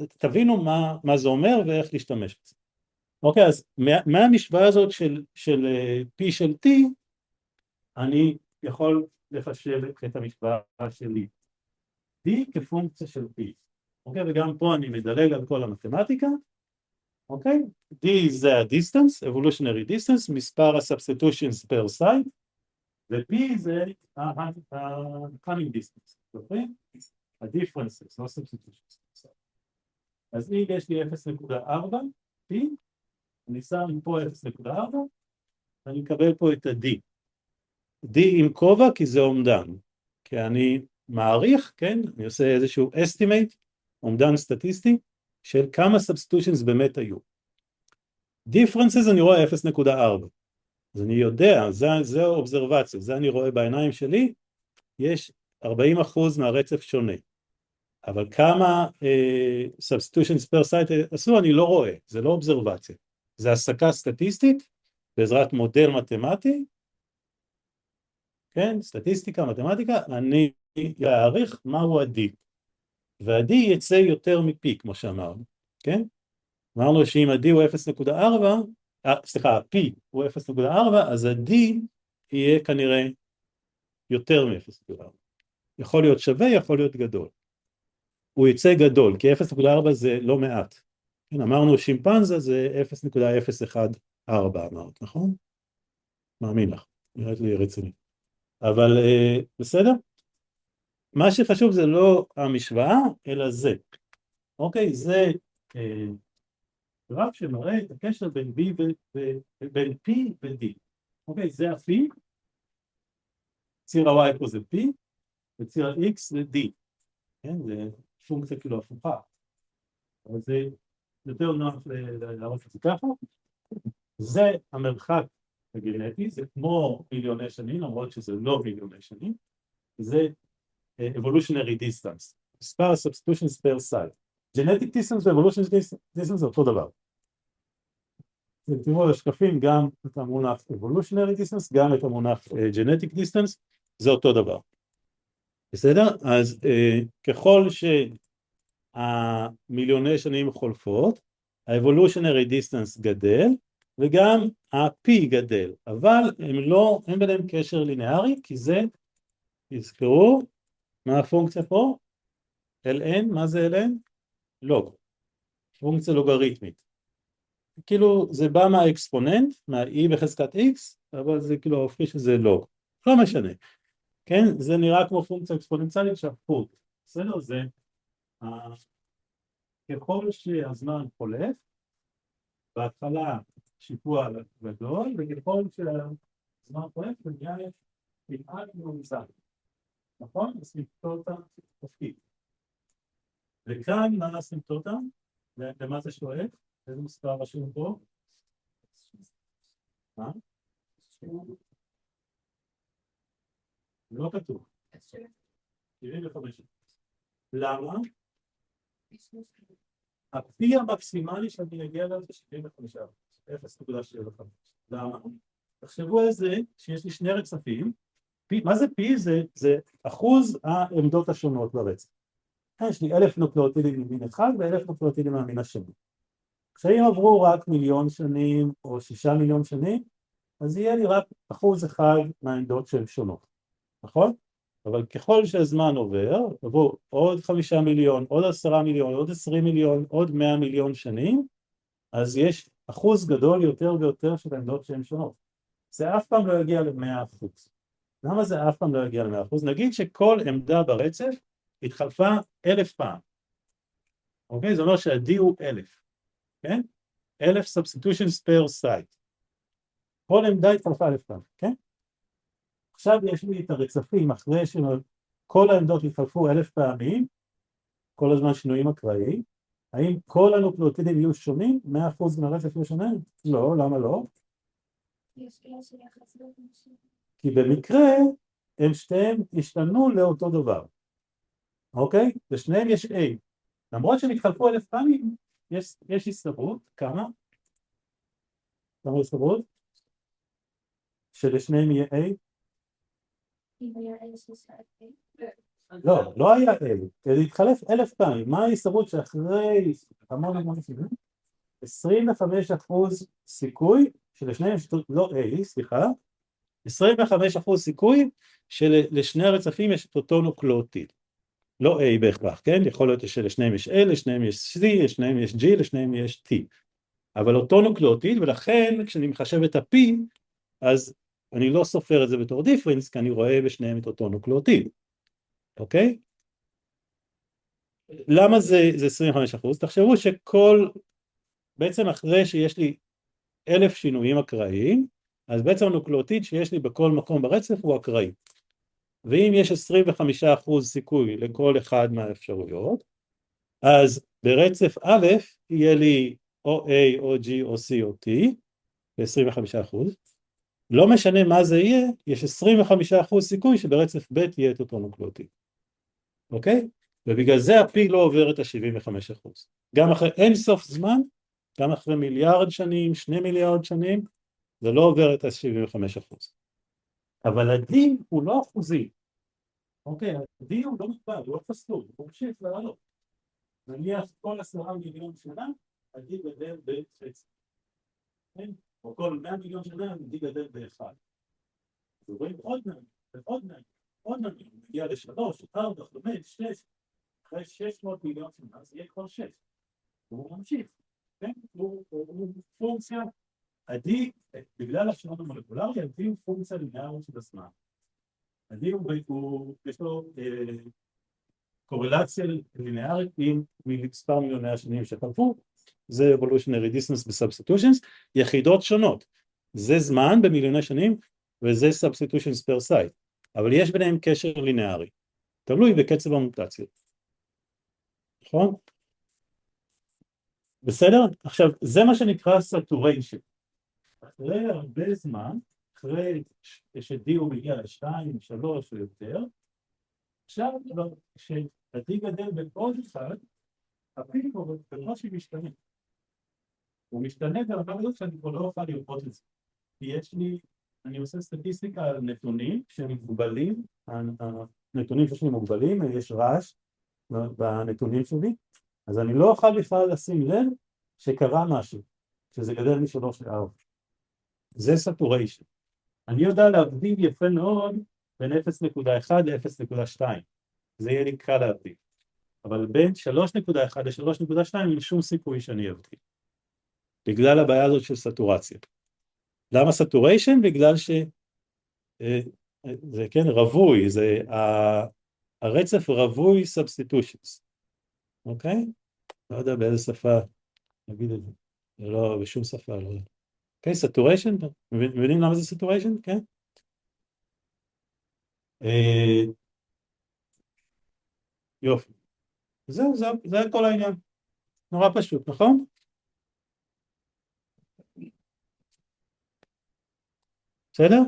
תבינו מה זה אומר ואיך להשתמש בזה. אוקיי, אז מהמשוואה הזאת של P של T, אני יכול לחשב את המשוואה שלי. D כפונקציה של P. אוקיי, וגם פה אני מדלג על כל המתמטיקה. אוקיי, D זה ה-distance, evolutionary distance, מספר ה-substitutions per site, ו-P זה ה-coming distance. אוקיי? ה-differences, לא substitutions. אז אם יש לי 0.4, P, אני שם פה 0.4, ואני מקבל פה את ה-D. D עם כובע כי זה אומדן. כי אני מעריך, כן, אני עושה איזשהו estimate, אומדן סטטיסטי, של כמה substitutions באמת היו. differences אני רואה 0.4. אז אני יודע, זה האובזרבציה, זה אני רואה בעיניים שלי, יש 40% מהרצף שונה. אבל כמה substitutions per site עשו אני לא רואה, זה לא אובזרבציה. זה הסקה סטטיסטית, בעזרת מודל מתמטי, כן, סטטיסטיקה, מתמטיקה, אני אעריך מהו ה-D. וה-D יצא יותר מ-P, כמו שאמרנו, כן? אמרנו שאם ה-D הוא 0.4, סליחה, ה-P הוא 0.4, אז ה-D יהיה כנראה יותר מ-0.4. יכול להיות שווה, יכול להיות גדול. הוא יצא גדול, כי 0.4 זה לא מעט. כן, אמרנו שימפנזה זה 0.014, אמרת, נכון? מאמין לך, נראית לי רציני. אבל בסדר? מה שחשוב זה לא המשוואה, אלא זה. אוקיי, זה גרף שמראה את הקשר בין P ו-D. אוקיי, זה ה-P, ציר ה-Y פה זה P, וציר ה-X זה D. כן, זה פונקציה כאילו הפוכה. אבל זה יותר נוח להראות את זה ככה. זה המרחק הגנטי, זה כמו מיליוני שנים, למרות שזה לא מיליוני שנים, זה evolutionary distance, מספר substitutions per site. genetic distance ו-evolutionary distance זה אותו דבר. תראו לשקפים גם את המונח evolutionary distance, גם את המונח genetic distance, זה אותו דבר. בסדר? אז ככל שהמיליוני שנים חולפות, ה-evolutionary distance גדל, וגם ה-P גדל, אבל אין ביניהם קשר לינארי, כי זה, תזכרו, מה הפונקציה פה? ln, מה זה ln? לוג, פונקציה לוגריתמית. כאילו זה בא מהאקספוננט, מה-e בחזקת x, אבל זה כאילו ההופכי שזה לוג, לא משנה. כן, זה נראה כמו פונקציה אקספוננציאלית שהפכות, בסדר? זה ככל שהזמן חולף, בהתחלה שיפוע גדול, וככל שהזמן חולף, נהיה כמעט מאוזן. נכון? אסימפטוטה הופכית. וכאן מה אסימפטוטה? למה זה שואף? איזה מספר רשום פה? מה? לא כתוב. 75. למה? הפי המקסימלי שאני אגיע אליו זה 75. 0.75. למה? תחשבו על זה שיש לי שני רצפים. מה זה פי? זה אחוז העמדות השונות ברצף. יש לי 1,000 נוקלאוטידים ממין אחד ו1,000 נוקלאוטידים מהמין השני. כשהם עברו רק מיליון שנים או 6 מיליון שנים, אז יהיה לי רק אחוז אחד מהעמדות שהן שונות. נכון? אבל ככל שהזמן עובר, עברו עוד 5 מיליון, עוד 10 מיליון, עוד 20 מיליון, עוד 100 מיליון שנים, אז יש אחוז גדול יותר ויותר של העמדות שהן שונות. זה אף פעם לא יגיע ל100%. למה זה אף פעם לא יגיע ל100%? נגיד שכל עמדה ברצף התחלפה 1,000 פעם. אוקיי? זה אומר שה-D הוא 1,000. כן? 1,000 substitutions per site. כל עמדה התחלפה 1,000 פעם. כן? עכשיו יש לי את הרצפים אחרי שכל העמדות התחלפו 1,000 פעמים, כל הזמן שינויים אקראיים. האם כל הנוקלאוטידים יהיו שונים? 100% מהרצף יהיו שונים? לא, למה לא? כי במקרה הם שתיהם השתנו לאותו דבר. אוקיי? לשניהם יש A. למרות שהם התחלפו 1,000 פעמים, יש הסתברות. כמה? כמה הסתברות? שלשניהם יהיה A? לא, לא היה A. זה התחלף 1,000 פעמים. מה ההסתברות שאחרי 25% סיכוי שלשניהם, לא A, סליחה, 25% סיכוי שלשני הרצפים יש את אותו נוקלאוטיד. לא A בהכרח, כן? יכול להיות שלשניהם יש L, לשניהם יש C, לשניהם יש G, לשניהם יש T. אבל אותו נוקלאוטיד, ולכן כשאני מחשב את ה-P, אז אני לא סופר את זה בתור דיפרנס, כי אני רואה בשניהם את אותו נוקלאוטיד. אוקיי? למה זה 25%? תחשבו בעצם אחרי שיש לי 1,000 שינויים אקראיים, אז בעצם הנוקלאוטיד שיש לי בכל מקום ברצף הוא אקראי. ואם יש 25% סיכוי לכל אחד מהאפשרויות, אז ברצף א' יהיה לי או A או G או C או T, ב-25%. לא משנה מה זה יהיה, יש 25% סיכוי שברצף ב' יהיה את אותו נוקלאוטיד. אוקיי? ובגלל זה ה-P לא עובר את ה-75%. גם אחרי אין סוף זמן, גם אחרי מיליארד שנים, 2 מיליארד שנים, זה לא עובר את ה-75%. אבל ה-D הוא לא אחוזי. אוקיי, ה-D הוא לא מוגבל, הוא לא פסטור, הוא ממשיך לעלות. נניח כל 10 מיליון שנה, ה-D גדל בחצי. כן? או כל 100 מיליון שנה, ה-D גדל באחד. אז רואים עוד נעים, ועוד נעים, עוד נעים, מגיע ל3, 4, 5, 6, אחרי 600 מיליון שנה, זה יהיה כבר 6. הוא ממשיך, כן? הוא פונקציה, ה-D, בגלל השונות המולקולרי, ה-D הוא פונקציה לינארית של הזמן. ה-D יש לו קורלציה לינארית עם מספר מיליוני השנים שחלפו, זה evolutionary distance ב-substitutions, יחידות שונות. זה זמן במיליוני שנים, וזה substitutions per site. אבל יש ביניהם קשר לינארי. תלוי בקצב המוטציות. נכון? בסדר? עכשיו, זה מה שנקרא saturation. אחרי הרבה זמן, אחרי ש-D הוא מגיע ל-2, 3 או יותר, עכשיו, כש-D גדל בעוד אחד, הפיקו בראשי משתנה. הוא משתנה ברמה הזאת שאני כבר לא אוכל לראות את זה. כי יש לי, אני עושה סטטיסטיקה על נתונים שהם מוגבלים, הנתונים שלי מוגבלים, יש רעש בנתונים שלי, אז אני לא אוכל בכלל לשים לב שקרה משהו, שזה גדל מ-3 ל-4. זה saturation. אני יודע להבדיל יפה מאוד בין 0.1 ל-0.2. זה יהיה לי קל להבדיל. אבל בין 3.1 ל-3.2 אין שום סיכוי שאני אבדיל. בגלל הבעיה הזאת של סטורציה. למה saturation? בגלל זה כן רווי, זה הרצף רווי substitutions. אוקיי? לא יודע באיזה שפה נגיד את זה. זה לא בשום שפה, לא. אוקיי, saturation, מבינים למה זה saturation? כן? יופי. זהו, זה כל העניין. נורא פשוט, נכון? בסדר?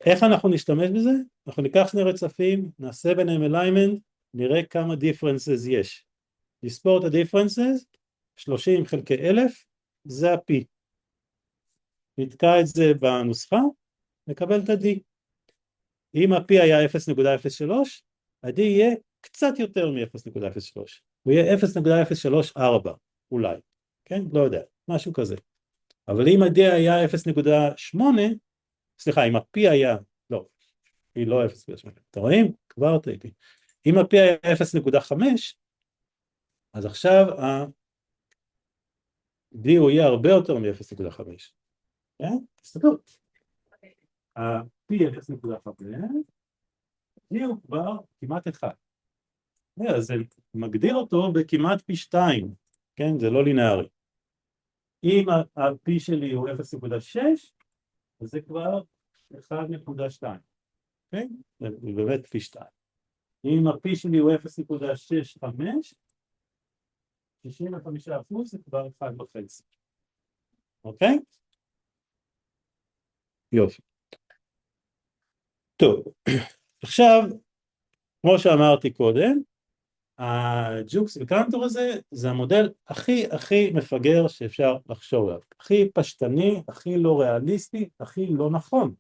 איך אנחנו נשתמש בזה? אנחנו ניקח שני רצפים, נעשה ביניהם alignment, נראה כמה differences יש. נספור את ה-differences, 30 חלקי 1000, זה ה-P. נתקע את זה בנוסחה, נקבל את ה-D. אם ה-P היה 0.03, ה-D יהיה קצת יותר מ-0.03. הוא יהיה 0.034 אולי, כן? לא יודע, משהו כזה. אבל אם ה-D היה 0.8, סליחה, אם ה-P היה, לא, היא לא 0.8, אתם רואים? כבר טעיתי. אם ה-P היה 0.5, אז עכשיו ה-D הוא יהיה הרבה יותר מ-0.5. כן? תסתכלו. ה-P 0.5, D הוא כבר כמעט 1. אז זה מגדיר אותו בכמעט פי 2, כן? זה לא לינארי. אם ה-P שלי הוא 0.6, אז זה כבר 1.2, כן? זה באמת פי 2. אם ה-P שלי הוא 0.65, 65% זה כבר 1.5. אוקיי? יופי. טוב, עכשיו, כמו שאמרתי קודם, הג'וקס וקנטור הזה, זה המודל הכי מפגר שאפשר לחשוב עליו. הכי פשטני, הכי לא ריאליסטי, הכי לא נכון.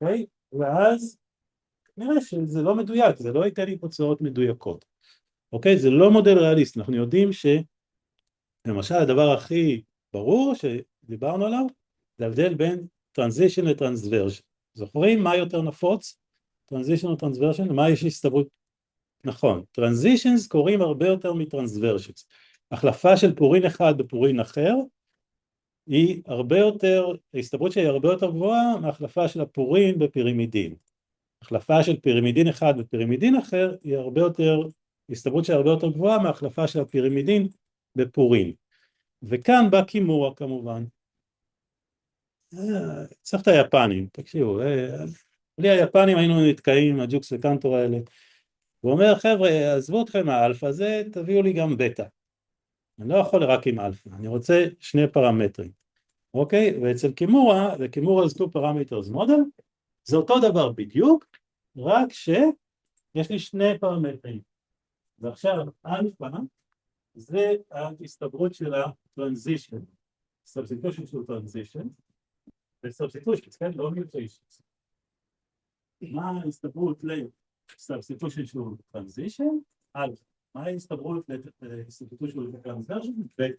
אוקיי? ואז נראה שזה לא מדויק, זה לא ייתן לי תוצאות מדויקות. אוקיי? זה לא מודל ריאליסטי. אנחנו יודעים שלמשל הדבר הכי ברור שדיברנו עליו, זה ההבדל בין טרנזישן לטרנסוורז'ן. זוכרים מה יותר נפוץ? טרנזישן או טרנסוורז'ן? מה יש הסתברות? נכון, טרנזישנס קוראים הרבה יותר מטרנסוורז'נס. החלפה של פורין אחד בפורין אחר היא הרבה יותר, ההסתברות שהיא הרבה יותר גבוהה מהחלפה של הפורין בפירימידין. החלפה של פירימידין אחד בפירימידין אחר היא הרבה יותר, הסתברות שהיא הרבה יותר גבוהה מהחלפה של הפירימידין בפורין. וכאן בא קימורה כמובן. צריך את היפנים, תקשיבו, בלי היפנים היינו נתקעים עם הג'וקס וקנטור האלה. הוא אומר, חבר'ה, עזבו אתכם מהאלפא הזה, תביאו לי גם בטא. אני לא יכול רק עם אלפא, אני רוצה שני פרמטרים. אוקיי? ואצל קימורה, וקימורה זה 2 parameters model, זה אותו דבר בדיוק, רק שיש לי שני פרמטרים. ועכשיו, אלפא, זה ההסתברות של הטרנזישן, substitution של טרנזישן, ו-substitution, כן? לא mutations. מה ההסתברות ל-substitution של טרנזישן? אלפא. מה ההסתברות ל-substitution של טרנזישן? בטא.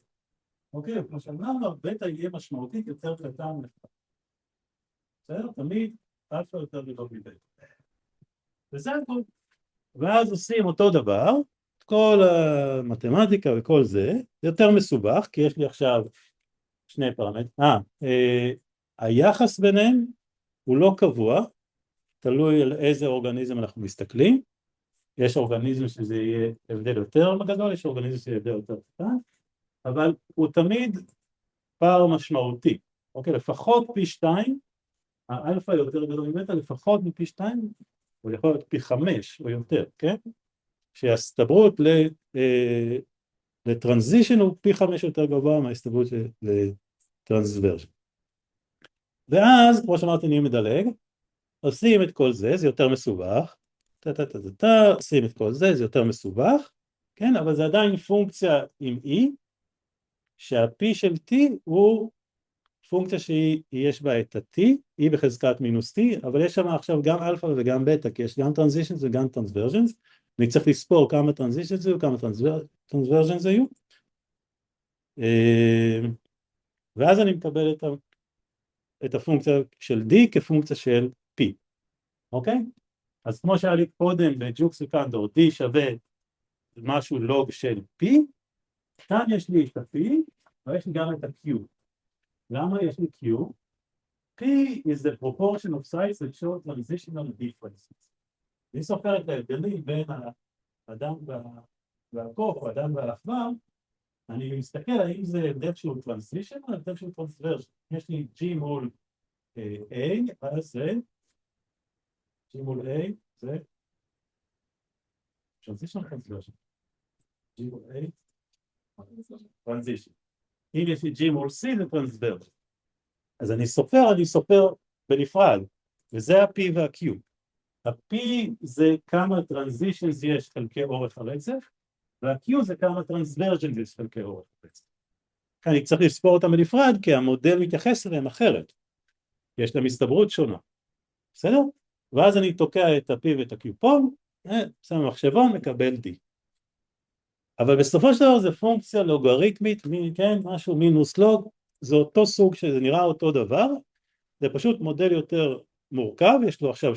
אוקיי, כמו שאמרנו, בטא יהיה משמעותית יותר קטן לך. בסדר? תמיד אלפא יותר גדול מבטא. וזה הכל. ואז עושים אותו דבר, את כל המתמטיקה וכל זה, יותר מסובך, כי יש לי עכשיו שני פרמטרים. היחס ביניהם הוא לא קבוע, תלוי על איזה אורגניזם אנחנו מסתכלים. יש אורגניזם שזה יהיה הבדל יותר גדול, יש אורגניזם שזה יהיה הבדל יותר קטן, אבל הוא תמיד פער משמעותי. אוקיי, לפחות פי 2, האלפא יותר גדול מבטא, לפחות מפי 2, הוא יכול להיות פי 5 או יותר, כן? שההסתברות לטרנזישן הוא פי 5 יותר גבוה מההסתברות לטרנסוורז'ן. ואז, כמו שאמרתי, אני מדלג, עושים את כל זה, זה יותר מסובך, עושים את כל זה, זה יותר מסובך, כן, אבל זה עדיין פונקציה עם E, שה-P של T הוא פונקציה שיש בה את ה-T, E בחזקת מינוס T, אבל יש שם עכשיו גם אלפא וגם בטא, כי יש גם טרנזישנס וגם טרנסוורז'נס, אני צריך לספור כמה טרנזישנס היו, כמה טרנסוורז'נס היו, ואז אני מקבל את הפונקציה של D כפונקציה של P, אוקיי? אז כמו שהיה לי קודם בג'וקס וקנטור, D שווה משהו לוג של P, כאן יש לי את ה-P, ויש לי גם את ה-Q. למה יש לי Q? P is the proportion of sites that show transitional differences. אני סופר את ההבדלים בין האדם והקוף, או האדם והעכבר, אני מסתכל האם זה הבדל שהוא טרנזישן או הבדל שהוא טרנסוורז'ן. יש לי G מול A, אז זה G מול A, זה טרנזישן או טרנסוורז'ן? G מול A, טרנזישן. אם יש לי G מול C זה טרנסוורז'ן. אז אני סופר בנפרד, וזה ה-P וה-Q. ה-P זה כמה טרנזישנס יש חלקי אורך הרצף, וה-Q זה כמה טרנסוורז'נס יש חלקי אורך הרצף. אני צריך לספור אותם בנפרד, כי המודל מתייחס אליהם אחרת. יש להם הסתברות שונה. בסדר? ואז אני תוקע את ה-P ואת ה-Q פה, שם מחשבון, מקבל D. אבל בסופו של דבר זה פונקציה לוגריתמית, כן, משהו מינוס לוג, זה אותו סוג שזה נראה אותו דבר, זה פשוט מודל יותר מורכב, יש לו עכשיו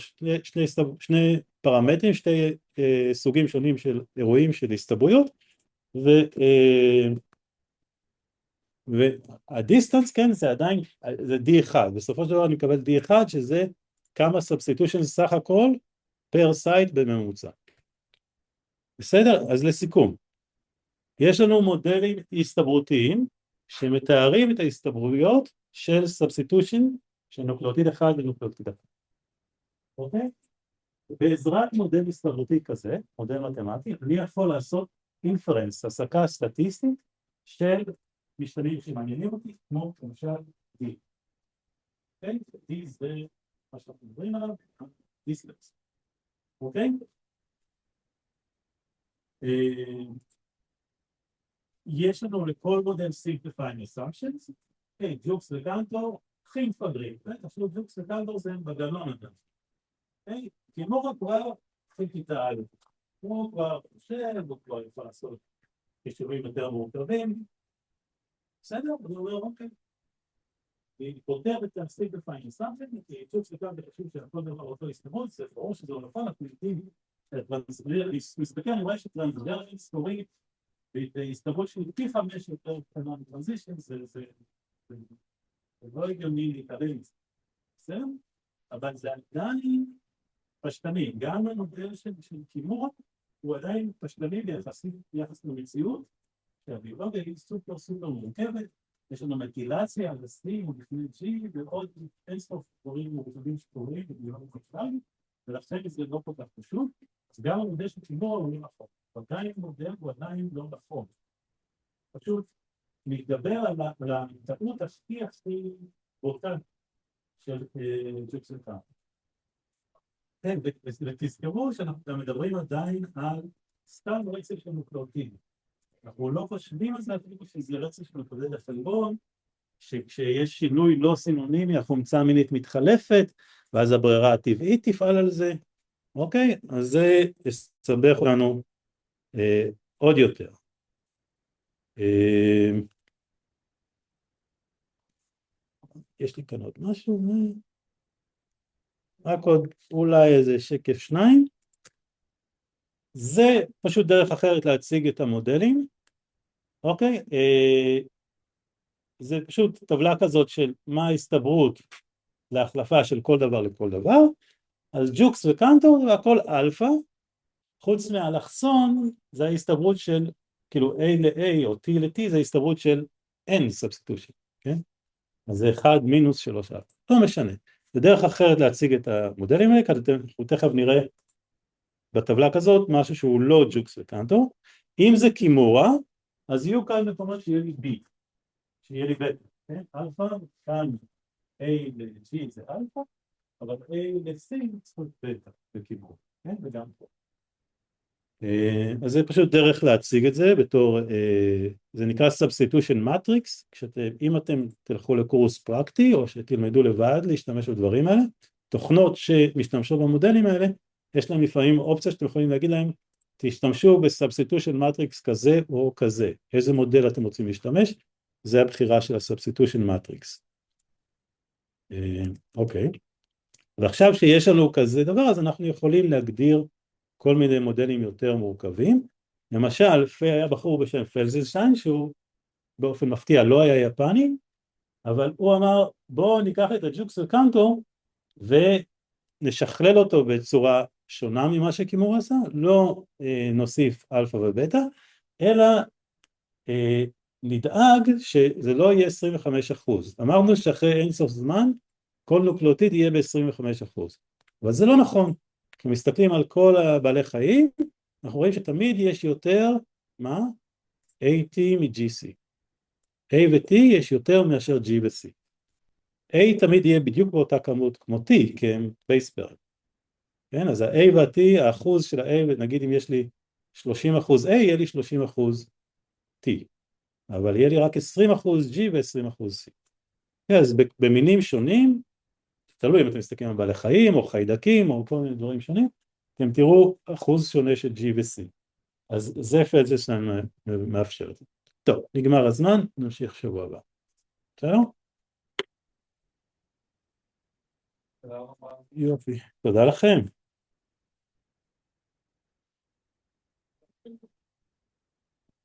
שני פרמטרים, שתי סוגים שונים של אירועים של הסתברויות, והדיסטנס, כן, זה עדיין, זה D1, בסופו של דבר אני מקבל D1, שזה כמה סאבסטיטושן סך הכל פר סייט בממוצע. בסדר? אז לסיכום, יש לנו מודלים הסתברותיים, שמתארים את ההסתברויות של סאבסטיטושן של נוקלאוטיד אחד ונוקלאוטיד אחד. אוקיי? בעזרת מודל הסתברותי כזה, מודל מתמטי, אני יכול לעשות אינפרנס, הסקה סטטיסטית של משתנים שמעניינים אותי, כמו למשל D. אוקיי? D זה מה שאנחנו מדברים עליו, דיסטנס. אוקיי? יש לנו לכל מודל simplifying assumptions, ג'וקס וקנטור, הכי מפגרים, תחשוב ג'וקס וקנטור זה בגלון אדם, כי מורה כבר הכי כיתה א', הוא כבר חושב, הוא כבר יכול לעשות חישובים יותר מורכבים, בסדר? הוא אומר אוקיי, היא פותרת את ה-simplifying assumptions, כי ג'וקס וקנטור חשוב שהכל דבר אותו הסתברות, זה ברור שזה לא נכון, אנחנו יודעים, מסתכל, אני רואה שטרנסוורז'נס סטורית, והסתברות של פי 5 יותר קטנה מטרנזישן, זה לא הגיוני להתערב מזה, בסדר? אבל זה עדיין פשטני, גם המודל של קימורה הוא עדיין פשטני ביחס למציאות, שהביולוגיה היא סופר מורכבת, יש לנו מטילציה על הסלים ולפני G ועוד אינסוף דברים מורכבים שקורים בביולוגיה בכלל, ולכן זה לא כל כך פשוט, אז גם המודל של קימורה הוא לא נכון. עדיין מודל הוא עדיין לא נכון. פשוט להתגבר על הטעות הכי בוטה של ג'וקס וקנטור. כן, ותזכרו שאנחנו מדברים עדיין על סתם רצף של נוקלאוטיד. אנחנו לא חושבים על זה אפילו שזה רצף של נוקלאוטיד לחלבון, שכשיש שינוי לא סינונימי, החומצה המינית מתחלפת, ואז הברירה הטבעית תפעל על זה. אוקיי? אז זה יסבך לנו עוד יותר. יש לי כאן עוד משהו, רק עוד אולי איזה שקף שניים. זה פשוט דרך אחרת להציג את המודלים, אוקיי? זה פשוט טבלה כזאת של מה ההסתברות להחלפה של כל דבר לכל דבר, אז ג'וקס וקנטור והכל אלפא, חוץ מהאלכסון זה ההסתברות של, כאילו A ל-A או T ל-T זה ההסתברות של N סאבסטיטושן, כן? אז זה 1 מינוס 3 אלפא, לא משנה. זה דרך אחרת להציג את המודלים האלה, אנחנו תכף נראה בטבלה כזאת משהו שהוא לא ג'וקס וקנטור. אם זה קימורה, אז יהיו כאן מקומות שיהיה לי B, שיהיה לי בטא, כן? אלפא, כאן A ל-G זה אלפא, אבל A ל-C צריך בטא בכיוון, כן? וגם פה. אז זה פשוט דרך להציג את זה בתור, זה נקרא substitution matrix, אם אתם תלכו לקורס פרקטי או שתלמדו לבד להשתמש בדברים האלה, תוכנות שמשתמשות במודלים האלה, יש להם לפעמים אופציה שאתם יכולים להגיד להם, תשתמשו ב-substitution matrix כזה או כזה, איזה מודל אתם רוצים להשתמש, זה הבחירה של ה-substitution matrix. אוקיי, ועכשיו שיש לנו כזה דבר, אז אנחנו יכולים להגדיר כל מיני מודלים יותר מורכבים. למשל, היה בחור בשם פלזנשטיין, שהוא באופן מפתיע לא היה יפני, אבל הוא אמר, בואו ניקח את הג'וקסל קאונטור ונשכלל אותו בצורה שונה ממה שקימור עשה, לא נוסיף אלפא ובטא, אלא נדאג שזה לא יהיה 25%. אמרנו שאחרי אינסוף זמן, כל נוקלאוטיד יהיה ב-25%. אבל זה לא נכון. כשמסתכלים על כל הבעלי חיים, אנחנו רואים שתמיד יש יותר, מה? AT מ-GC. A ו-T יש יותר מאשר G ו-C. A תמיד יהיה בדיוק באותה כמות כמו T, כי הם בייסברג. כן? אז ה-A וה-T, האחוז של ה-A, נגיד אם יש לי 30% A, יהיה לי 30% T. אבל יהיה לי רק 20% G ו-20% C. אז במינים שונים, תלוי אם אתם מסתכלים על בעלי חיים או חיידקים או כל מיני דברים שונים, אתם תראו אחוז שונה של G ו-C. אז זה פלזנשטיין מאפשר את זה. טוב, נגמר הזמן, נמשיך שבוע הבא. בסדר? תודה רבה. יופי. תודה לכם.